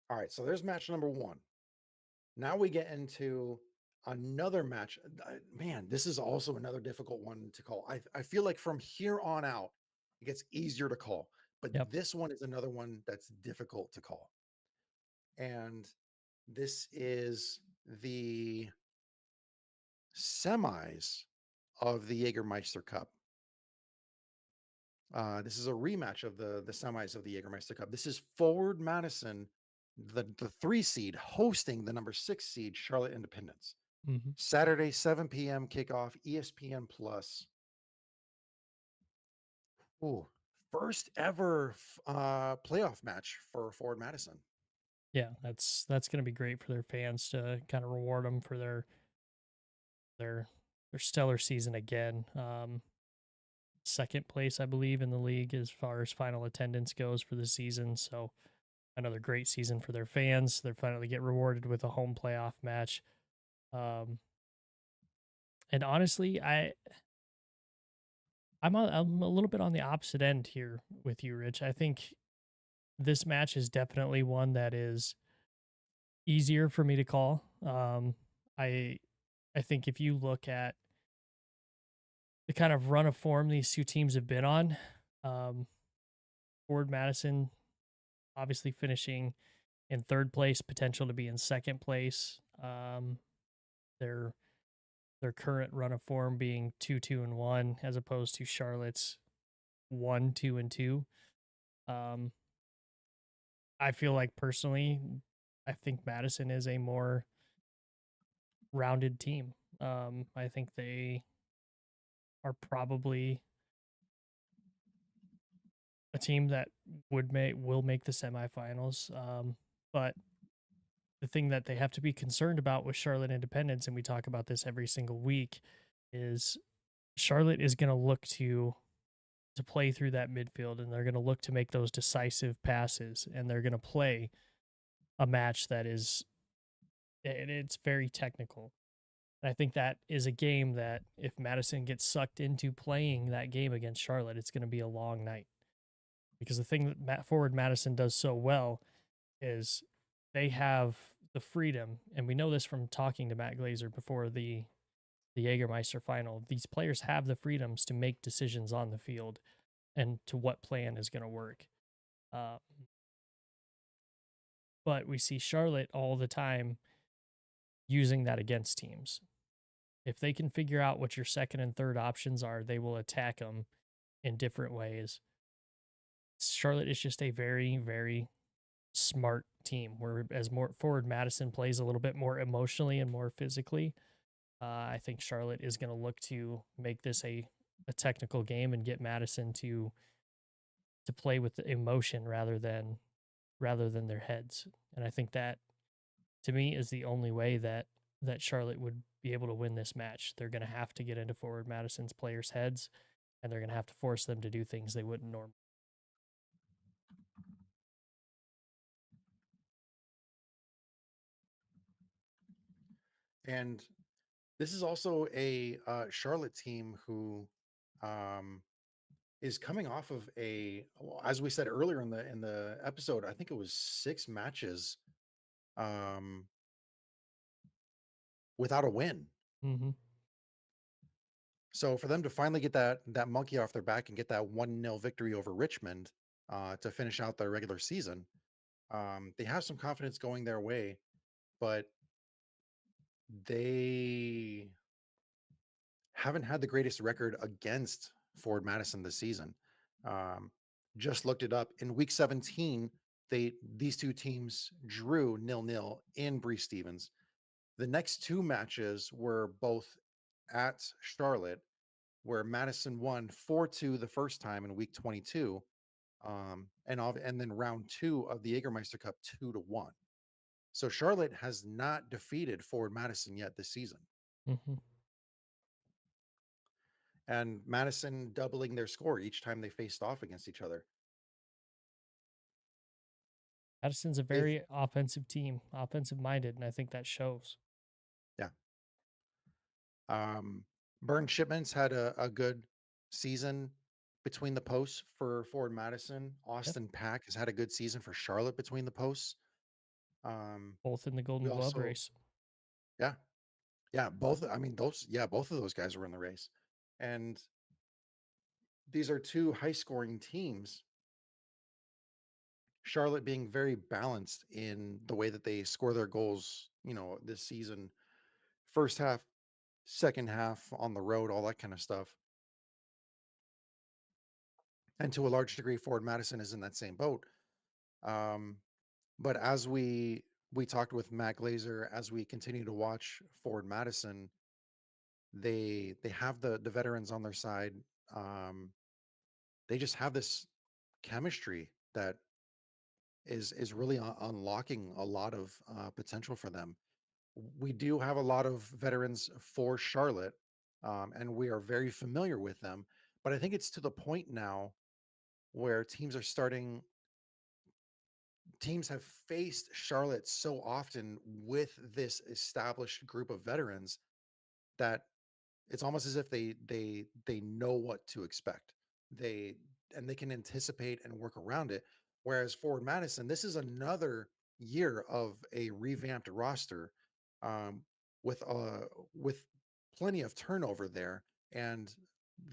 All right. So there's match number one. Now we get into another match. Man, this is also another difficult one to call. I feel like from here on out, it gets easier to call, but Yep. this one is another one that's difficult to call. And this is the semis of the Jägermeister Cup. This is a rematch of the semis of the Jägermeister Cup. This is Forward Madison, the 3 seed, hosting the number 6 seed Charlotte Independence. Mhm. Saturday, 7 p.m. kickoff, ESPN Plus. Ooh, first ever playoff match for Forward Madison. Yeah, that's gonna be great for their fans to kinda reward them for their their stellar season again. 2nd place, I believe, in the league as far as final attendance goes for the season, so another great season for their fans. They're finally get rewarded with a home playoff match. Um, and honestly, I'm a little bit on the opposite end here with you, Rich. I think this match is definitely one that is easier for me to call. I I think if you look at the kind of run of form these two teams have been on, um, Ford Madison obviously finishing in 3rd place, potential to be in 2nd place. Their their current run of form being 2-2-1 as opposed to Charlotte's 1-2-2. Um, I feel like personally, I think Madison is a more rounded team. I think they are probably a team that will make the semifinals. But the thing that they have to be concerned about with Charlotte Independence, and we talk about this every single week, is Charlotte is going to look to play through that midfield, and they're going to look to make those decisive passes, and they're going to play a match that is it's very technical. And I think that is a game that if Madison gets sucked into playing that game against Charlotte, it's going to be a long night. Because the thing that forward Madison does so well is they have the freedom, and we know this from talking to Matt Glazer before the Jägermeister final. These players have the freedoms to make decisions on the field and to what plan is going to work. Uh, but we see Charlotte all the time using that against teams. If they can figure out what your second and third options are, they will attack them in different ways. Charlotte is just a very, very smart team. Whereas more forward Madison plays a little bit more emotionally and more physically. I think Charlotte is going to look to make this a technical game and get Madison to play with the emotion rather than their heads. And I think that to me is the only way that Charlotte would be able to win this match. They're going to have to get into forward Madison's players' heads, and they're going to have to force them to do things they wouldn't normally. And this is also a Charlotte team who um, is coming off of well, as we said earlier in the episode, I think it was 6 matches um, without a win. Mm-hmm. So for them to finally get that monkey off their back and get that 1-0 victory over Richmond to finish out their regular season, they have some confidence going their way, but they haven't had the greatest record against Ford Madison this season. Um, just looked it up in week 17. These two teams drew 0-0 in Bree Stevens. The next 2 matches were both at Charlotte, where Madison won 4-2 the first time in week 22. And then round two of the Jägermeister Cup 2-1. So Charlotte has not defeated Forward Madison yet this season. Hmm. And Madison doubling their score each time they faced off against each other. Addison's a They've very offensive team, offensive minded, and I think that shows. yeah. Burn Shipments had a good season between the posts for Forward Madison. Yep. Austin Pack has had a good season for Charlotte between the posts. Um, Both in the we Golden Glove also race. yeah, yeah, both I mean both of those guys were in the race. And these are two high scoring teams. Charlotte being very balanced in the way that they score their goals, this season. First half, second half on the road, all that kind of stuff. And to a large degree, Ford Madison is in that same boat. Um, but as we talked with Matt Glazer, as we continue to watch Ford Madison, they have the veterans on their side. Um, they just have this chemistry that is really unlocking a lot of potential for them. We do have a lot of veterans for Charlotte, and we are very familiar with them. But I think it's to the point now where teams have faced Charlotte so often with this established group of veterans that it's almost as if they know what to expect. They and they can anticipate and work around it. Whereas Forward Madison, this is another year of a revamped roster, um, with with plenty of turnover there, and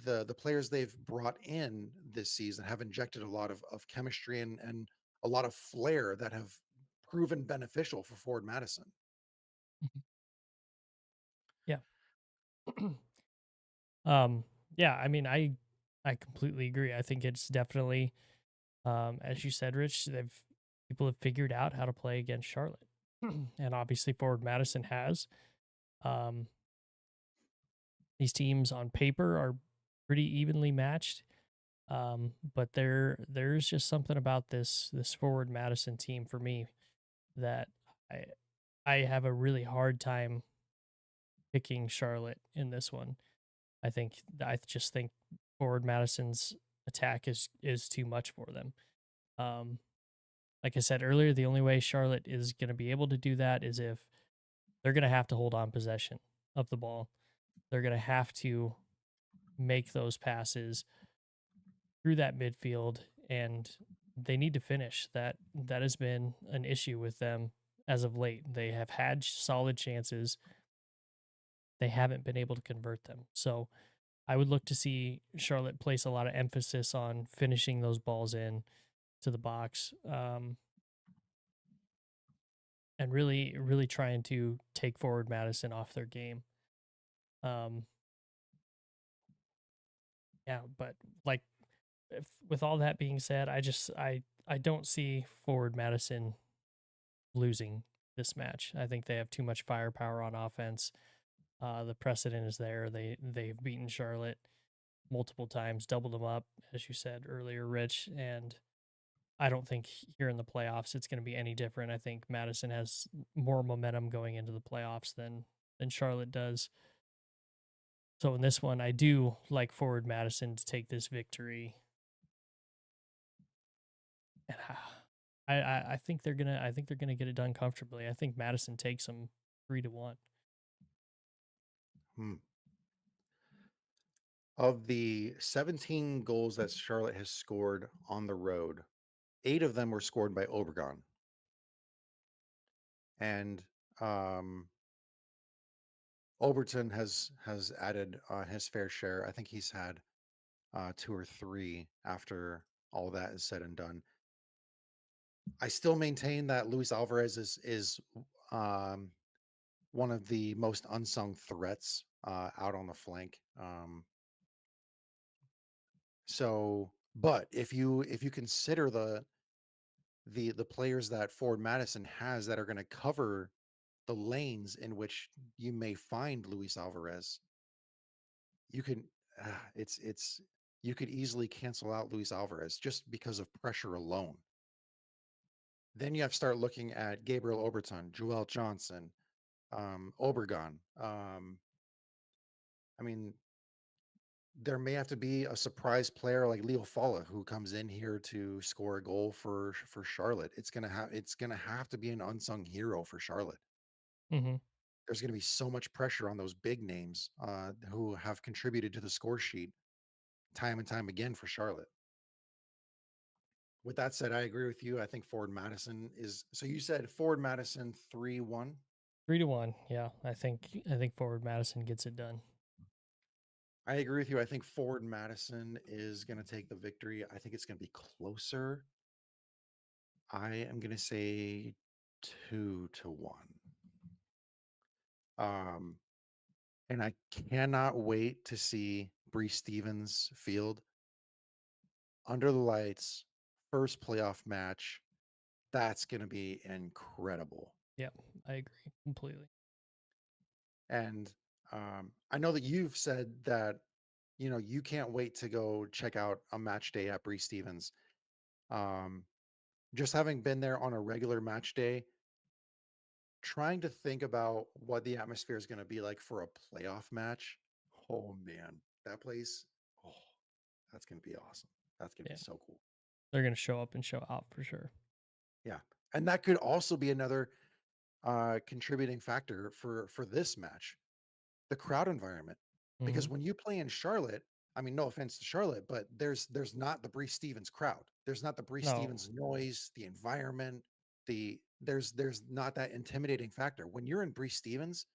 the players they've brought in this season have injected a lot of chemistry and a lot of flair that have proven beneficial for Forward Madison. Mhm. Yeah. um, yeah, I mean, I completely agree. I think it's definitely, as you said, Rich, people have figured out how to play against Charlotte. And obviously Forward Madison has. Um, these teams on paper are pretty evenly matched. But there's just something about this Forward Madison team for me that I I have a really hard time picking Charlotte in this one. I just think Forward Madison's attack is too much for them. Um, like I said earlier, the only way Charlotte is going to be able to do that is if they're going to have to hold on possession of the ball. They're going to have to make those passes through that midfield, and they need to finish. That has been an issue with them as of late. They have had solid chances. They haven't been able to convert them. So I would look to see Charlotte place a lot of emphasis on finishing those balls in to the box, and really trying to take Forward Madison off their game. Um, yeah, but like, with all that being said, I don't see Forward Madison losing this match. I think they have too much firepower on offense. The precedent is there. They've beaten Charlotte multiple times, doubled them up, as you said earlier, Rich. And I don't think here in the playoffs it's going to be any different. I think Madison has more momentum going into the playoffs than Charlotte does. So in this one, I do like Forward Madison to take this victory, and I think they're gonna get it done comfortably. I think Madison takes them 3-1. Hmm. Of the 17 goals that Charlotte has scored on the road, 8 of them were scored by Obregon. And um, Overton has added his fair share. I think he's had 2 or 3 after all that is said and done. I still maintain that Luis Alvarez is um, one of the most unsung threats out on the flank. But if you consider the players that Ford Madison has that are going to cover the lanes in which you may find Luis Alvarez, you can. it's you could easily cancel out Luis Alvarez just because of pressure alone. Then you have to start looking at Gabriel Oberton, Joel Johnson, Obregon. I mean, there may have to be a surprise player like Leo Falla who comes in here to score a goal for Charlotte. It's gonna have to be an unsung hero for Charlotte. Hmm. There's gonna be so much pressure on those big names who have contributed to the score sheet time and time again for Charlotte. With that said, I agree with you. I think Ford Madison is so you said Ford Madison 3-1. 3-1. Yeah, I think forward Madison gets it done. I agree with you. I think Ford Madison is going to take the victory. I think it's going to be closer. I am going to say 2-1. Um, and I cannot wait to see Bree Stevens field under the lights, first playoff match. That's going to be incredible. Yeah, I agree completely. And I know that you've said that, you can't wait to go check out a match day at Bree Stevens. Um, just having been there on a regular match day, trying to think about what the atmosphere is going to be like for a playoff match. Oh man, that place, oh, that's going to be awesome. That's going to be Yeah, so cool. they're gonna show up and show out for sure. Yeah. And that could also be another contributing factor for this match, the crowd environment. Hmm. Because when you play in Charlotte, I mean, no offense to Charlotte, but there's not the Bree Stevens crowd. There's not the Bree No. Stevens noise, the environment, there's not that intimidating factor. When you're in Bree Stevens,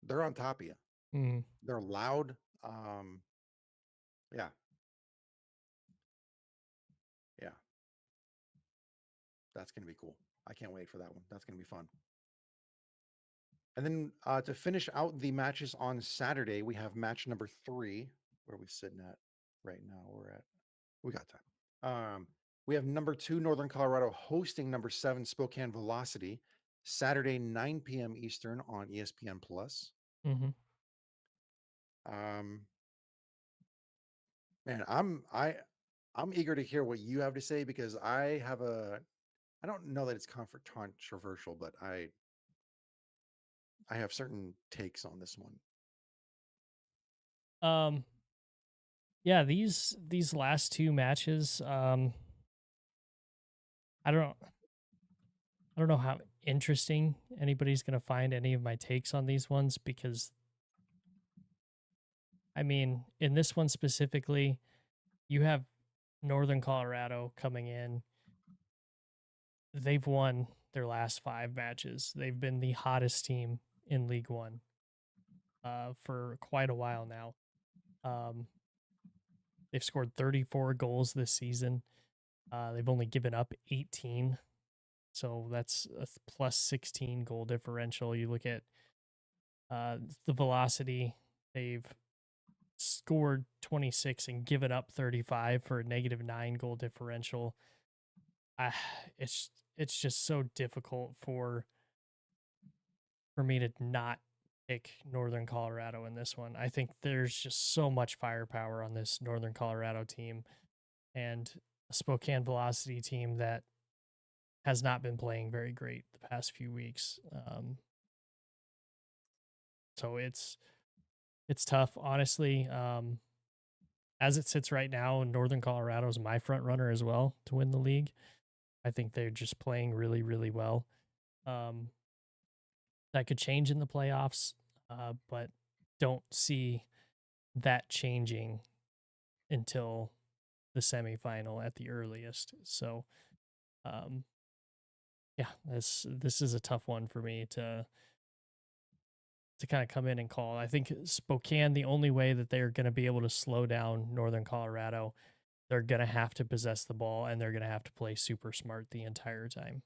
they're on top of you. Hmm. They're loud. Um, yeah, yeah, that's gonna be cool. I can't wait for that one. That's gonna be fun. And then to finish out the matches on Saturday, we have match number 3. Where are we sitting at right now? We got time. We have number 2 Northern Colorado hosting number 7 Spokane Velocity, Saturday 9 p.m. Eastern on ESPN Plus. Hmm. Um, man, I'm eager to hear what you have to say because I don't know that it's controversial, but I have certain takes on this one. Um, yeah, these last two matches, I don't I don't know how interesting anybody's gonna find any of my takes on these ones because I mean, in this one specifically, you have Northern Colorado coming in. They've won their last 5 matches. They've been the hottest team in League One for quite a while now. Um, they've scored 34 goals this season. They've only given up 18, so that's a plus 16 goal differential. You look at the velocity; they've scored 26 and given up 35 for a -9 goal differential. I, it's just so difficult for me to not pick Northern Colorado in this one. I think there's just so much firepower on this Northern Colorado team and a Spokane Velocity team that has not been playing very great the past few weeks. So it's tough, honestly. As it sits right now, Northern Colorado is my front runner as well to win the league. I think they're just playing really, really well. Um, that could change in the playoffs, but don't see that changing until the semifinal at the earliest. So, um, yeah, this is a tough one for me to kind of come in and call. I think Spokane, the only way that they're going to be able to slow down Northern Colorado, they're going to have to possess the ball and they're going to have to play super smart the entire time.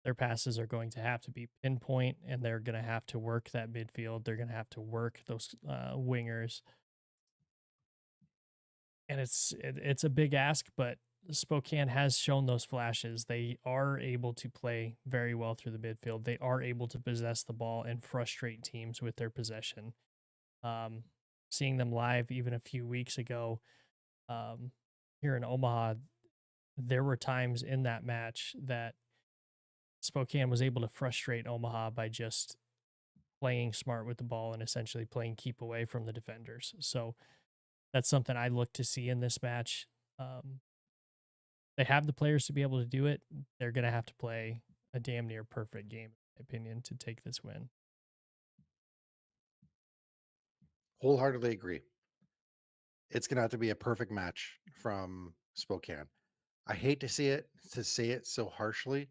Their passes are going to have to be pinpoint and they're going to have to work that midfield. They're going to have to work those wingers. And it's a big ask, but Spokane has shown those flashes. They are able to play very well through the midfield. They are able to possess the ball and frustrate teams with their possession. seeing them live even a few weeks ago, um, here in Omaha, there were times in that match that Spokane was able to frustrate Omaha by just playing smart with the ball and essentially playing keep away from the defenders. So that's something I look to see in this match. Um, they have the players to be able to do it. They're going to have to play a damn near perfect game, in my opinion, to take this win. Wholeheartedly agree. It's gonna have to be a perfect match from Spokane. I hate to say it so harshly.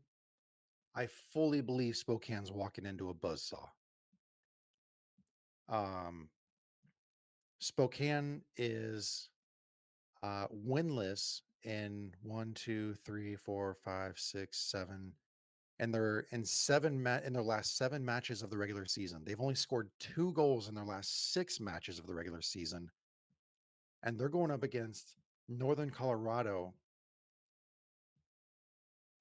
I fully believe Spokane's walking into a buzzsaw. Um, Spokane is winless in one, two, three, four, five, six, seven, and they're in in their last 7 matches of the regular season. They've only scored 2 goals in their last 6 matches of the regular season, and they're going up against Northern Colorado,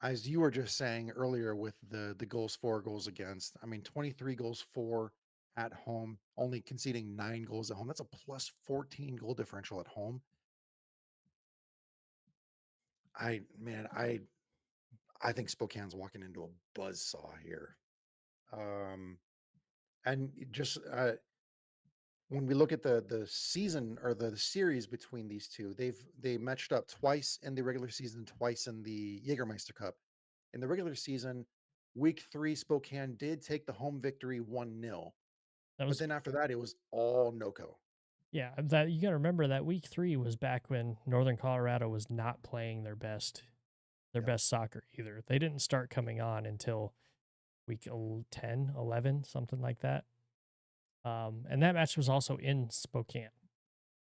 as you were just saying earlier with the goals for, goals against. I mean, 23 goals for at home, only conceding 9 goals at home. That's a plus 14 goal differential at home. I man, I think Spokane's walking into a buzzsaw here. Um, and just when we look at the season or the series between these two, they matched up twice in the regular season, twice in the Jägermeister Cup. In the regular season, week 3, Spokane did take the home victory 1-0, That but was then after that, it was all NoCo. Yeah, that you got to remember that week 3 was back when Northern Colorado was not playing their Yep. best soccer either. They didn't start coming on until week 10, 11, something like that. And that match was also in Spokane.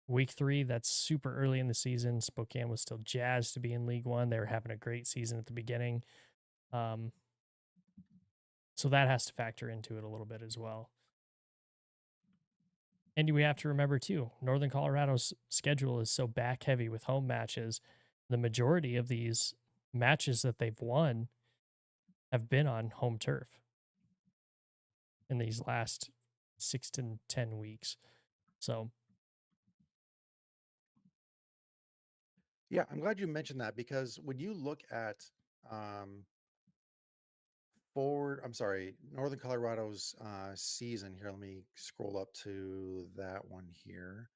Week 3, that's super early in the season. Spokane was still jazzed to be in League One. They were having a great season at the beginning. Um, so that has to factor into it a little bit as well. And we have to remember too, Northern Colorado's schedule is so back heavy with home matches. The majority of these matches that they've won have been on home turf in these last 6 to 10 weeks. So Yeah, I'm glad you mentioned that because when you look at um, Northern Colorado's season here, let me scroll up to that one here.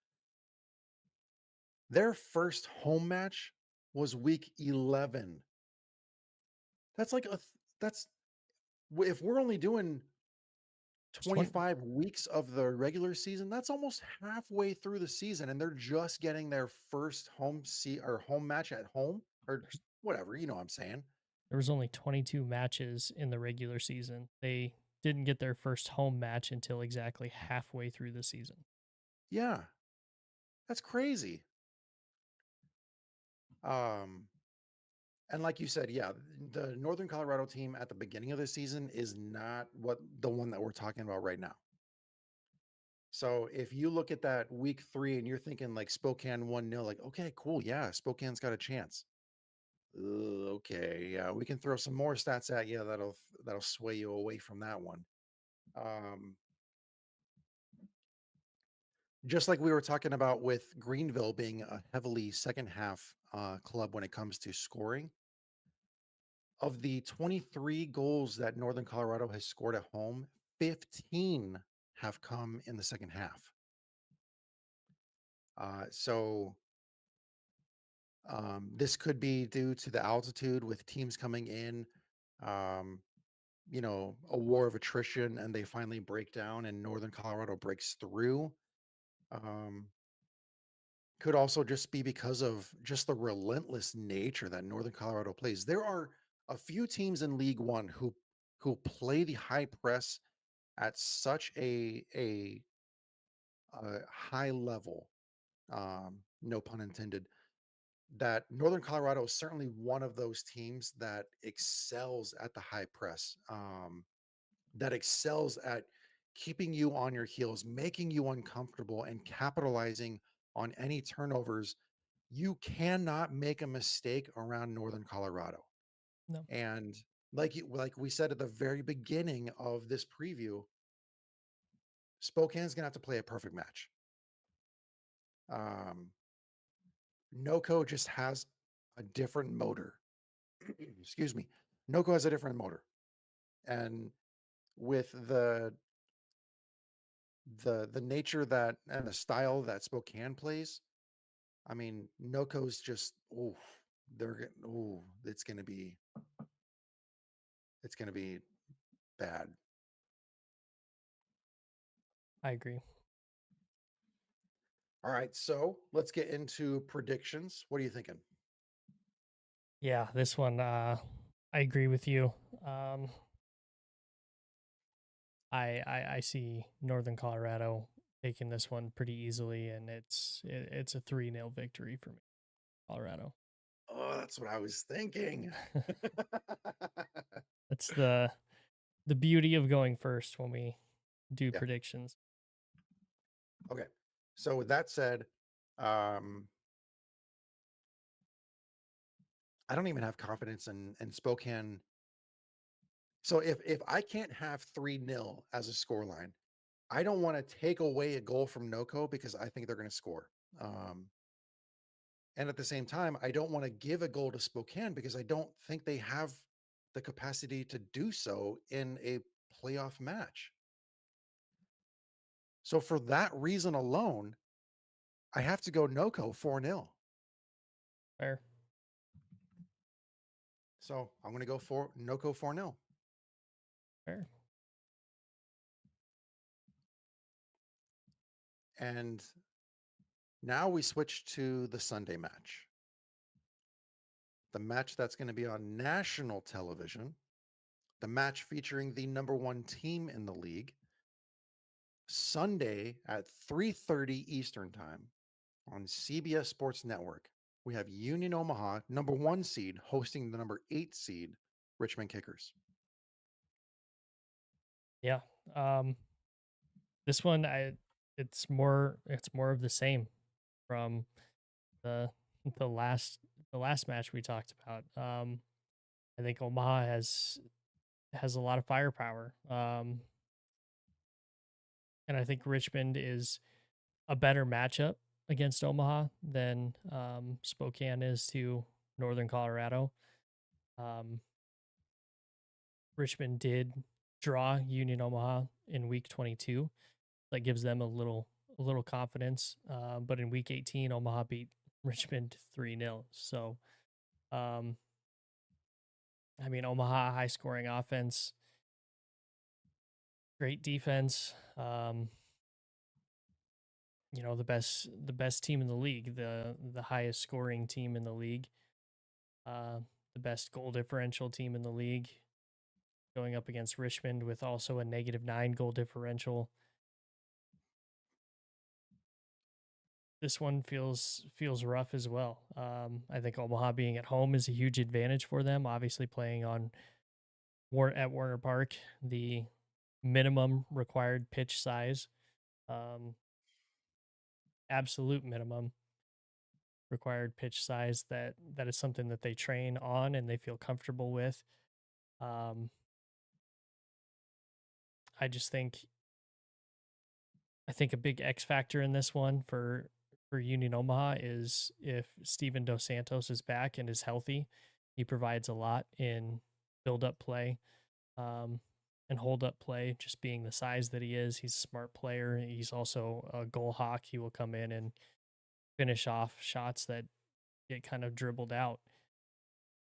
Their first home match was week 11. That's like that's if we're only doing it's 20, 25 weeks of the regular season, that's almost halfway through the season, and they're just getting their first home match at home or there's, whatever, you know what I'm saying. there was only 22 matches in the regular season. They didn't get their first home match until exactly halfway through the season. Yeah, that's crazy. Um, and like you said, yeah, the Northern Colorado team at the beginning of the season is not what the one that we're talking about right now. So if you look at that week 3 and you're thinking like Spokane 1-0, like, okay, cool. Yeah, Spokane's got a chance. Okay, yeah, we can throw some more stats at you that'll sway you away from that one. Um, just like we were talking about with Greenville being a heavily second half club when it comes to scoring. Of the 23 goals that Northern Colorado has scored at home, 15 have come in the second half. This could be due to the altitude with teams coming in, um, a war of attrition, and they finally break down, and Northern Colorado breaks through. Um, could also just be because of just the relentless nature that Northern Colorado plays. There are a few teams in League One who play the high press at such a high level, no pun intended, that Northern Colorado is certainly one of those teams that excels at the high press, that excels at keeping you on your heels, making you uncomfortable, and capitalizing on any turnovers. You cannot make a mistake around Northern Colorado. No. And like we said at the very beginning of this preview, Spokane's gonna have to play a perfect match. Um, NOCO just has a different motor. Excuse me. NOCO has a different motor. And with the nature that and the style that Spokane plays, I mean, NOCO's just it's gonna be bad. I agree. All right, so let's get into predictions. What are you thinking? Yeah, this one, I agree with you. Um, I see Northern Colorado taking this one pretty easily, and it's a 3-0 victory for me, Colorado. Oh, that's what I was thinking. That's the beauty of going first when we do Yeah. predictions. Okay. So with that said, um, I don't even have confidence in Spokane. So if I can't have 3-0 as a scoreline, I don't want to take away a goal from NOCO because I think they're going to score. Um, and at the same time, I don't want to give a goal to Spokane because I don't think they have the capacity to do so in a playoff match. So for that reason alone, I have to go NOCO 4-0. Fair. So I'm going to go for NOCO 4-0. Fair. And now we switch to the Sunday match. The match that's going to be on national television, the match featuring the number one team in the league, Sunday at 3:30 Eastern Time on CBS Sports Network. We have Union Omaha, number 1 seed, hosting the number 8 seed Richmond Kickers. Yeah. Um, this one, it's more of the same from the the last the last match we talked about. I think Omaha has a lot of firepower. And I think Richmond is a better matchup against Omaha than Spokane is to Northern Colorado. Um, Richmond did draw Union Omaha in week 22. That gives them a little confidence. But in week 18, Omaha beat Richmond 3-0. So, um, I mean, Omaha, high scoring offense, great defense. The best team in the league, the highest scoring team in the league, uh, the best goal differential team in the league, going up against Richmond with also a -9 goal differential. This one feels rough as well. I think Omaha being at home is a huge advantage for them. Obviously, playing at Warner Park, the minimum required pitch size, um, absolute minimum required pitch size, that is something that they train on and they feel comfortable with. Um, I just think I think a big X factor in this one for Union Omaha is if Steven Dos Santos is back and is healthy. He provides a lot in build up play, um, and hold up play. Just being the size that he is, he's a smart player. He's also a goal hawk. He will come in and finish off shots that get kind of dribbled out.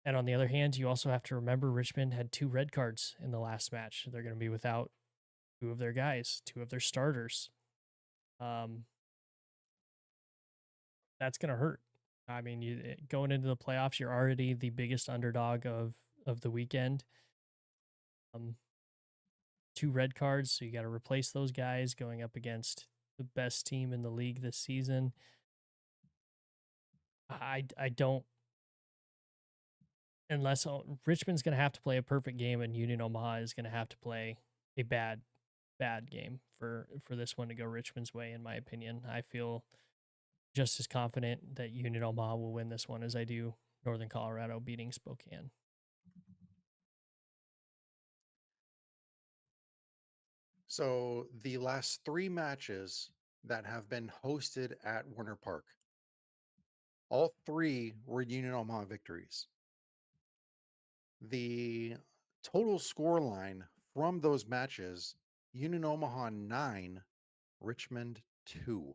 And on the other hand, you also have to remember Richmond had 2 red cards in the last match. They're going to be without 2 of their guys, 2 of their starters. Um, that's going to hurt. I mean, going into the playoffs, you're already the biggest underdog of the weekend. Um, 2 red cards, so you got to replace those guys going up against the best team in the league this season. I don't unless Richmond's going to have to play a perfect game and Union Omaha is going to have to play a bad game for this one to go Richmond's way. In my opinion, I feel just as confident that Union Omaha will win this one as I do Northern Colorado beating Spokane. So the last 3 matches that have been hosted at Warner Park. All three were Union Omaha victories. The total score line from those matches, Union Omaha 9, Richmond 2.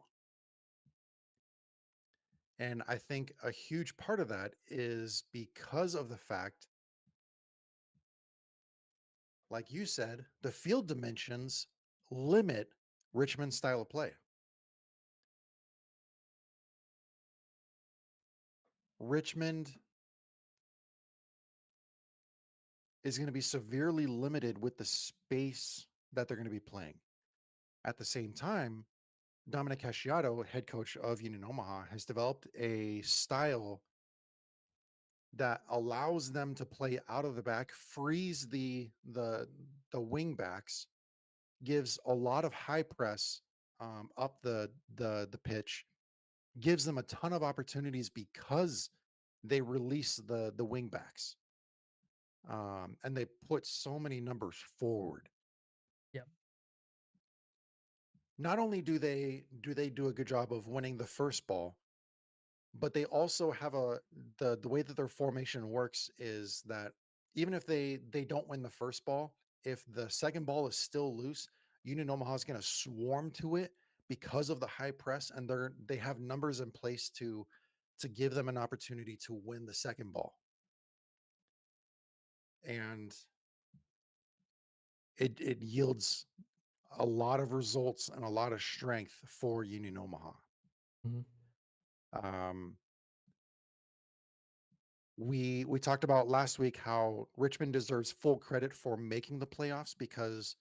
And I think a huge part of that is because of the fact, like you said, the field dimensions limit Richmond's style of play. Richmond is going to be severely limited with the space that they're going to be playing. At the same time, Dominic Casciato, head coach of Union Omaha, has developed a style that allows them to play out of the back, frees the wing backs, gives a lot of high press up the pitch, gives them a ton of opportunities because they release the wing backs, and they put so many numbers forward. Yep. Not only do they do a good job of winning the first ball, but they also have the way that their formation works is that even if they don't win the first ball, if the second ball is still loose, Union Omaha is going to swarm to it because of the high press, and they have numbers in place to give them an opportunity to win the second ball. And it yields a lot of results and a lot of strength for Union Omaha. Mhm. Um, we talked about last week how Richmond deserves full credit for making the playoffs because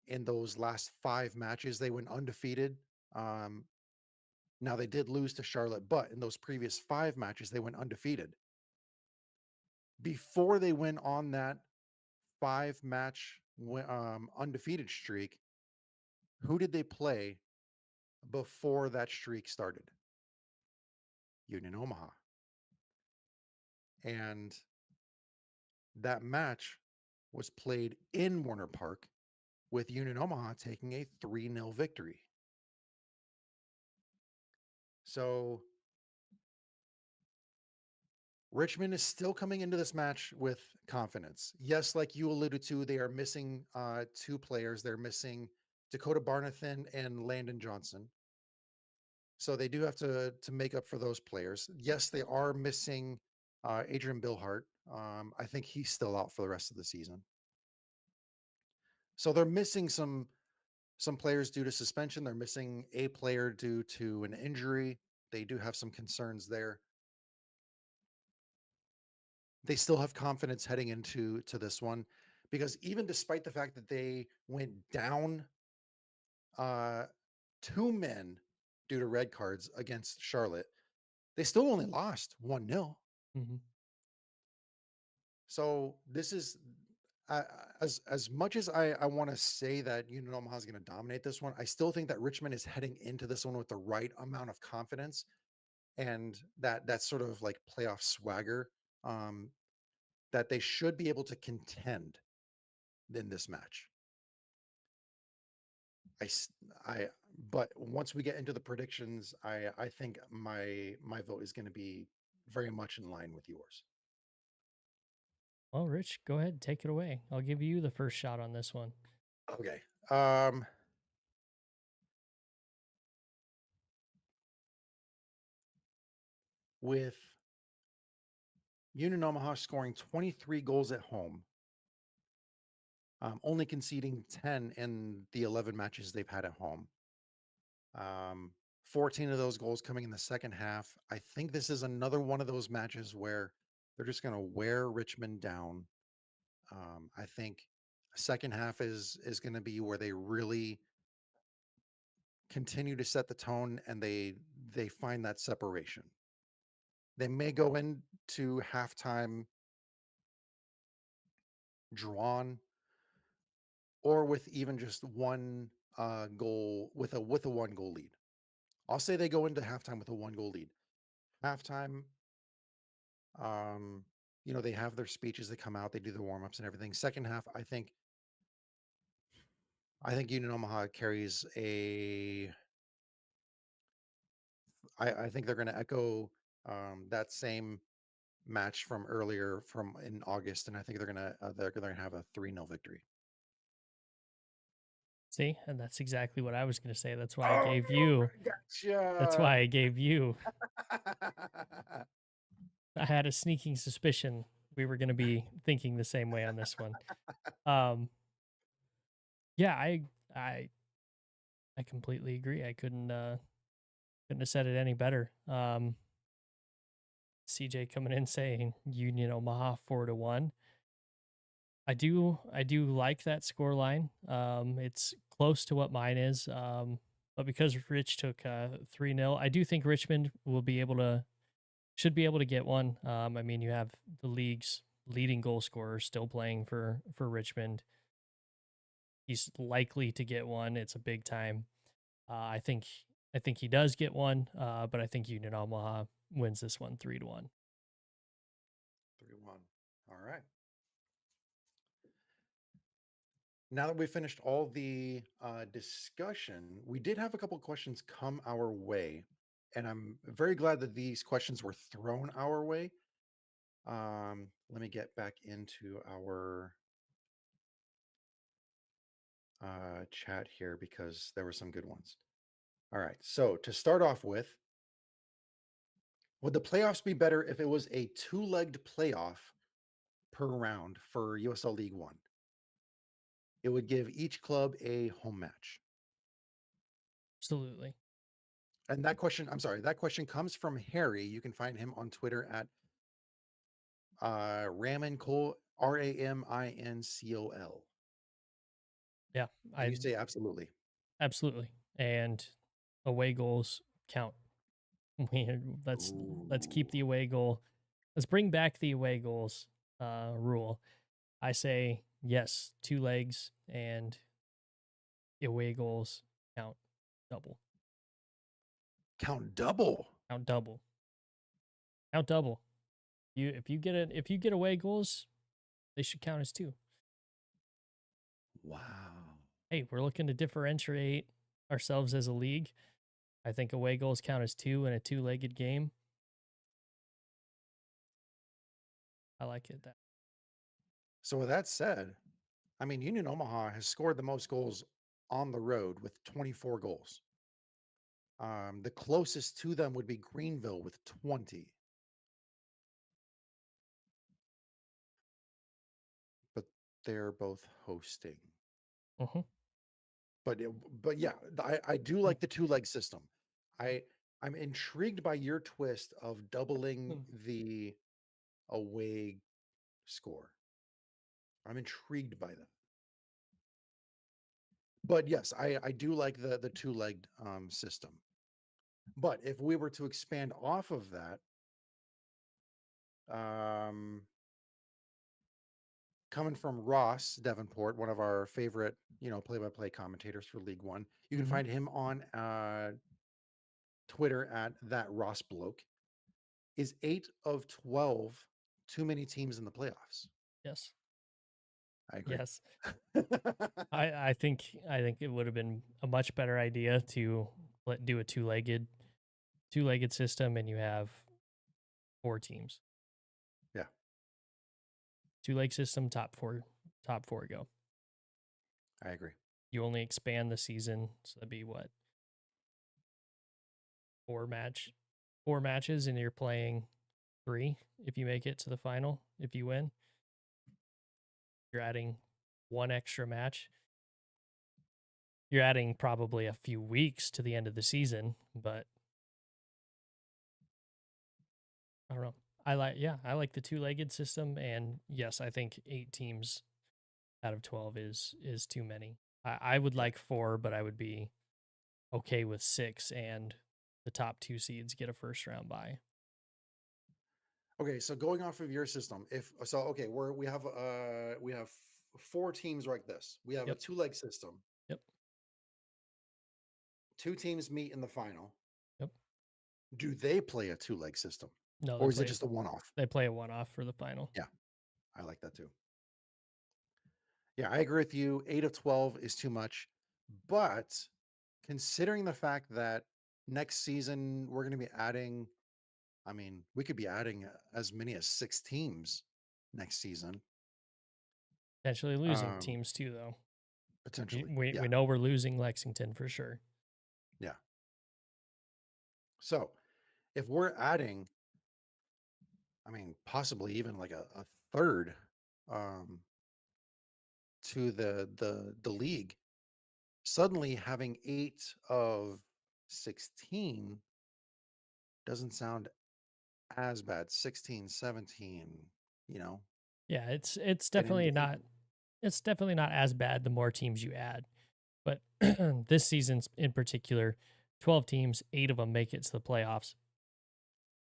in those last 5 matches they went undefeated. Um, Now they did lose to Charlotte, but in those previous 5 matches they went undefeated. Before they went on that 5 match undefeated streak, who did they play before that streak started? Union Omaha. And that match was played in Warner Park with Union Omaha taking a 3-0 victory. So Richmond is still coming into this match with confidence. Yes, like you alluded to, they are missing 2 players. They're missing Dakota Barnathan and Landon Johnson. So they do have to make up for those players. Yes, they are missing Adrian Billhart. I think he's still out for the rest of the season. So they're missing some players due to suspension. They're missing a player due to an injury. They do have some concerns there. They still have confidence heading into this one because even despite the fact that they went down uh 2 men due to red cards against Charlotte, they still only lost 1-0. Mhm. So this is uh, as much as I want to say that Union Omaha is going to dominate this one, I still think that Richmond is heading into this one with the right amount of confidence and that sort of like playoff swagger, um, that they should be able to contend in this match. I, s- I, but once we get into the predictions, I think my vote is going to be very much in line with yours. Well, Rich, go ahead, take it away. I'll give you the first shot on this one. Okay. Um, with Union Omaha scoring 23 goals at home, only conceding 10 in the 11 matches they've had at home. Um, 14 of those goals coming in the second half. I think this is another one of those matches where they're just going to wear Richmond down. I think second half is going to be where they really continue to set the tone and they find that separation. They may go into halftime drawn or with even just one goal with a 1 goal lead. I'll say they go into halftime with a 1 goal lead. Halftime, um, they have their speeches, they come out, they do the warm-ups and everything. Second half, I think Union Omaha carries a I think they're going to echo that same match from earlier from in August, and I think they're gonna have a 3-0 victory. See, and that's exactly what I was going to say. That's why I Oh, gave you. That's gotcha. why I gave you. I had a sneaking suspicion we were going to be thinking the same way on this one. Um, yeah, I I completely agree. I couldn't have said it any better. CJ coming in saying Union Omaha 4-1. I do like that score line. It's close to what mine is. But because Rich took 3-0, I do think Richmond will be able to should be able to get one. I mean, you have the league's leading goal scorer still playing for Richmond. He's likely to get one. It's a big time. I think I think he does get one, but I think Union Omaha wins this one 3-1. 3-1. All right. Now that we've finished all the discussion, we did have a couple questions come our way, and I'm very glad that these questions were thrown our way. Let me get back into our chat here because there were some good ones. All right. So to start off with, would the playoffs be better if it was a two-legged playoff per round for USL League One? It would give each club a home match. Absolutely. And that question, I'm sorry, that question comes from Harry. You can find him on Twitter at Ramincol, Ramincol. Yeah, And I you say absolutely. absolutely. And away goals count. We let's keep Ooh, the away goal. Let's bring back the away goals rule. I say yes, two legs and away goals count double. count double. Count double. Count double. You if you get away goals, they should count as two. Wow. Hey, we're looking to differentiate ourselves as a league. I think away goals count as two in a two-legged game. I like it that. So with that said, I mean, Union Omaha has scored the most goals on the road with 24 goals. The closest to them would be Greenville with 20, but they're both hosting. Mm-hmm. But but yeah, I do like the two-leg system. I I'm intrigued by your twist of doubling the away score. I'm intrigued by that. But yes, I do like the two-legged system. But if we were to expand off of that, um, coming from Ross Davenport, one of our favorite, play-by-play commentators for League One, you can Mm-hmm. find him on Twitter at that Ross bloke. Is 8 of 12 too many teams in the playoffs? Yes. I agree. Yes. I think it would have been a much better idea to do a two-legged system, and you have four teams. Yeah, Two-leg system, top four go. I agree. You only expand the season, so that'd be what, four match four matches, and you're playing three if you make it to the final. If you win, you're adding one extra match. You're adding probably a few weeks to the end of the season, but I don't know. I like the two-legged system, and yes, I think 8 teams out of 12 is too many. I would Yeah. like four, but I would be okay with six, and the top two seeds get a first round bye. Okay, so going off of your system, if so, okay, we have four teams like this. We have a Yep. two-leg system. Yep. Two teams meet in the final. Yep. Do they play a two-leg system, No, they or is it play just a one-off? they play a one off for the final. Yeah, I like that too. Yeah, I agree with you. 8 of 12 is too much, but considering the fact that next season we're going to be adding. I mean, we could be adding as many as 6 teams next season. Potentially losing Um, teams too, though. We, Potentially, we yeah, we know we're losing Lexington for sure. yeah. So if we're adding, I mean, possibly even like a third um, to the league, suddenly having 8 of 16 doesn't sound as bad. 16, 17, you know, Yeah, it's get into definitely not 18. it's definitely not as bad the more teams you add. But this season's in particular, 12 teams, 8 of them make it to the playoffs.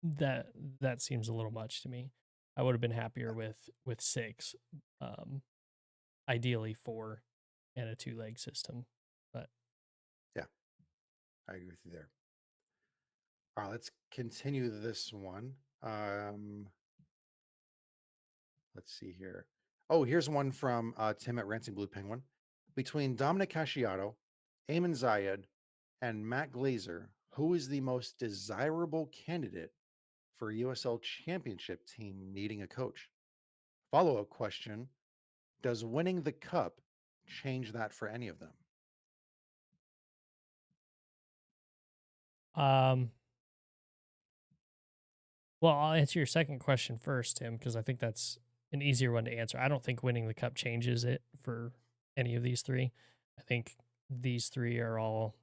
That that seems a little much to me. I would have been happier with 6. Um Ideally 4 and a two-leg system. But Yeah, I agree with you there. All right, let's continue this one. Let's see here. Oh, here's one from Tim at Rancing Blue Penguin. Between Dominic Casciato, Eamon Zayed, and Matt Glazer, who is the most desirable candidate for a USL championship team needing a coach? Follow up question: does winning the cup change that for any of them? um well, I'll answer your second question first, Tim, because I think that's an easier one to answer. I don't think winning the cup changes it for any of these three. I think these three are all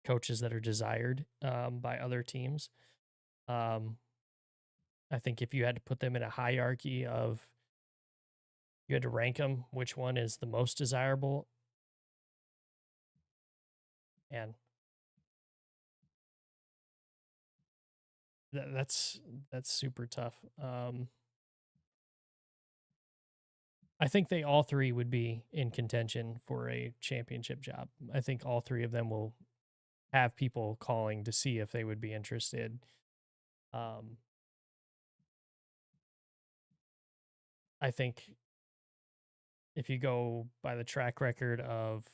coaches that are desired by other teams. Um, I think if you had to put them in a hierarchy of, you had to rank them, which one is the most desirable, and that, that's super tough. I think they all three would be in contention for a championship job. I think all three of them will have people calling to see if they would be interested. Um, I think if you go by the track record of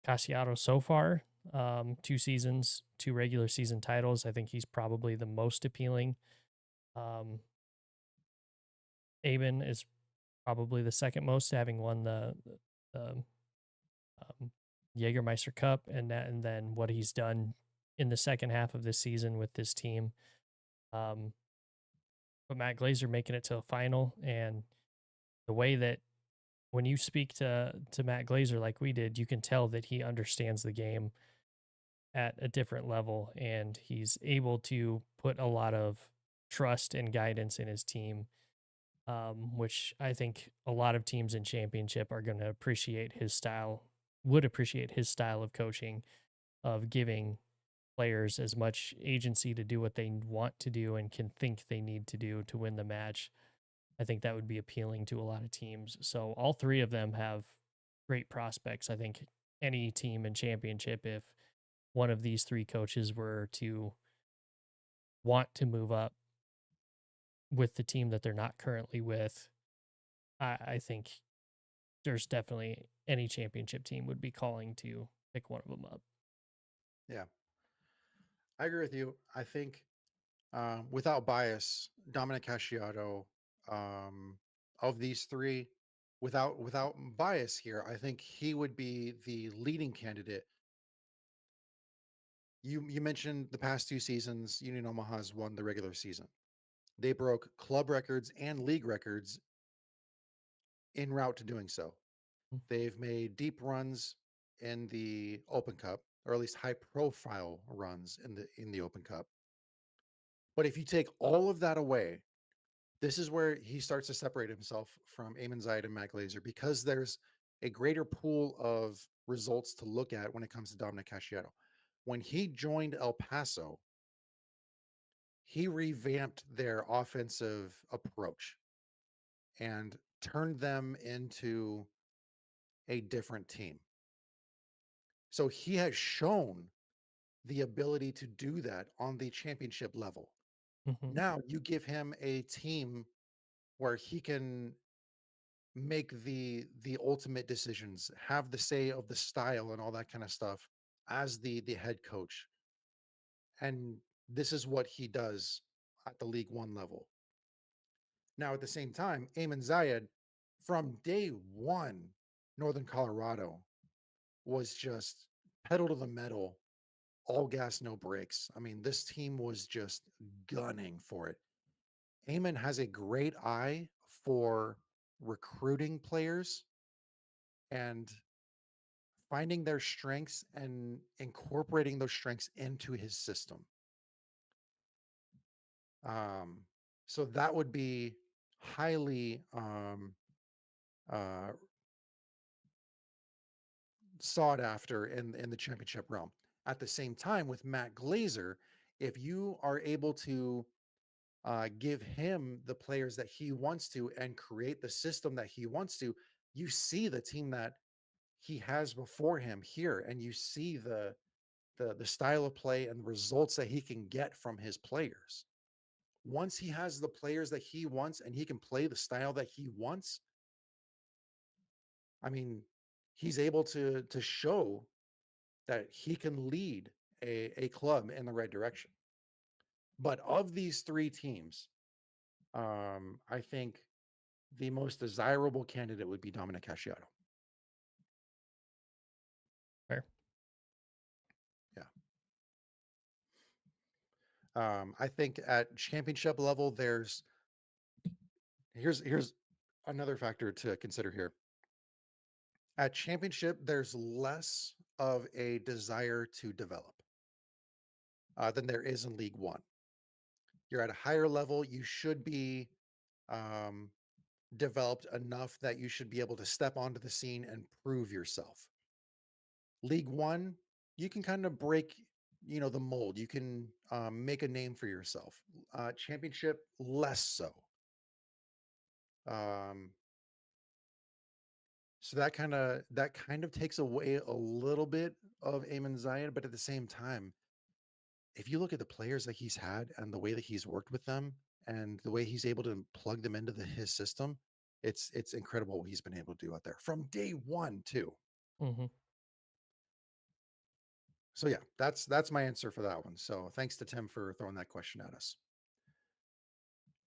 Cassiano so far, 2 seasons, 2 regular season titles, I think he's probably the most appealing. Um, Aben is probably the second most, having won the Jägermeister Cup, and then what he's done in the second half of this season with this team. Um, but Matt Glazer making it to a final, and the way that when you speak to Matt Glazer like we did, you can tell that he understands the game at a different level, and he's able to put a lot of trust and guidance in his team, which I think a lot of teams in championship are going to appreciate his style, would appreciate his style of coaching, of giving players as much agency to do what they want to do and can think they need to do to win the match. I think that would be appealing to a lot of teams. So all three of them have great prospects. I think any team in championship, if one of these three coaches were to want to move up with the team that they're not currently with, I think there's definitely any championship team would be calling to pick one of them up. Yeah, I agree with you. I think without bias, Dominic Casciato, um, of these three, without bias here, I think he would be the leading candidate. You mentioned the past 2 seasons, Union Omaha has won the regular season. They broke club records and league records en route to doing so. They've made deep runs in the Open Cup, or at least high profile runs in the Open Cup. But if you take all of that away, this is where he starts to separate himself from Eamon Zayed and Matt Glazer, because there's a greater pool of results to look at when it comes to Dominic Casciato. When he joined El Paso, he revamped their offensive approach and turned them into a different team. So he has shown the ability to do that on the championship level. Mm-hmm. Now you give him a team where he can make the ultimate decisions, have the say of the style and all that kind of stuff. as the head coach, and this is what he does at the League One level. Now, at the same time, Eamon Zayed, from day one, Northern Colorado was just pedal to the metal, all gas, no brakes. I mean, this team was just gunning for it. Eamon has a great eye for recruiting players and finding their strengths and incorporating those strengths into his system. Um, so that would be highly uh, sought after in the championship realm. At the same time, with Matt Glazer, if you are able to give him the players that he wants to and create the system that he wants to, you see the team that he has before him here, and you see the style of play and the results that he can get from his players. Once he has the players that he wants and he can play the style that he wants, I mean, he's able to show that he can lead a club in the right direction. But of these three teams, I think the most desirable candidate would be Dominic Casciato. Fair. Yeah. I think at championship level, here's another factor to consider here. At championship, there's less of a desire to develop than there is in League One. You're at a higher level. You should be um, developed enough that you should be able to step onto the scene and prove yourself. League One, you can kind of break, the mold. You can make a name for yourself. Championship, less so. Um, so that kind of takes away a little bit of Amon Zayed, but at the same time, if you look at the players that he's had and the way that he's worked with them and the way he's able to plug them into his system, it's incredible what he's been able to do out there from day one too. Hmm. So yeah, that's my answer for that one. So thanks to Tim for throwing that question at us.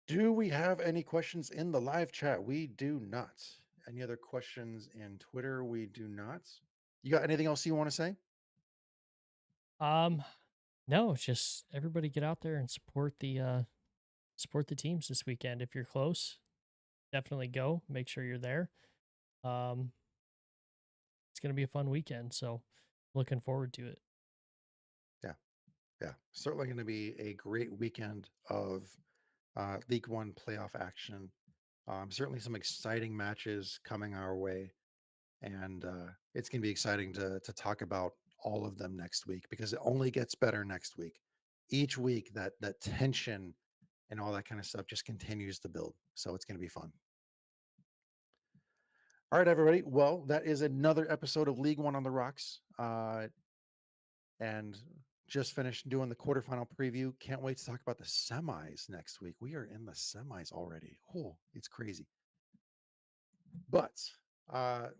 Do we have any questions in the live chat? We do not. Any other questions in Twitter? We do not. You got anything else you want to say? Um, no, it's just everybody get out there and support the teams this weekend. If you're close, definitely go. Make sure you're there. Um, it's gonna be a fun weekend, so looking forward to it. Yeah, yeah. Certainly going to be a great weekend of League One playoff action. Certainly some exciting matches coming our way, and it's going to be exciting to talk about all of them next week because it only gets better next week. Each week, that tension and all that kind of stuff just continues to build. So it's going to be fun. All right, everybody. Well, that is another episode of League One on the Rocks. And just finished doing the quarterfinal preview. Can't wait to talk about the semis next week. We are in the semis already. Oh, it's crazy. But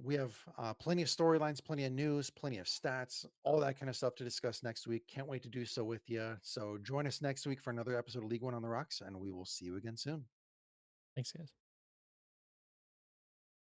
we have plenty of storylines, plenty of news, plenty of stats, all that kind of stuff to discuss next week. Can't wait to do so with you. So join us next week for another episode of League One on the Rocks, and we will see you again soon. Thanks, guys.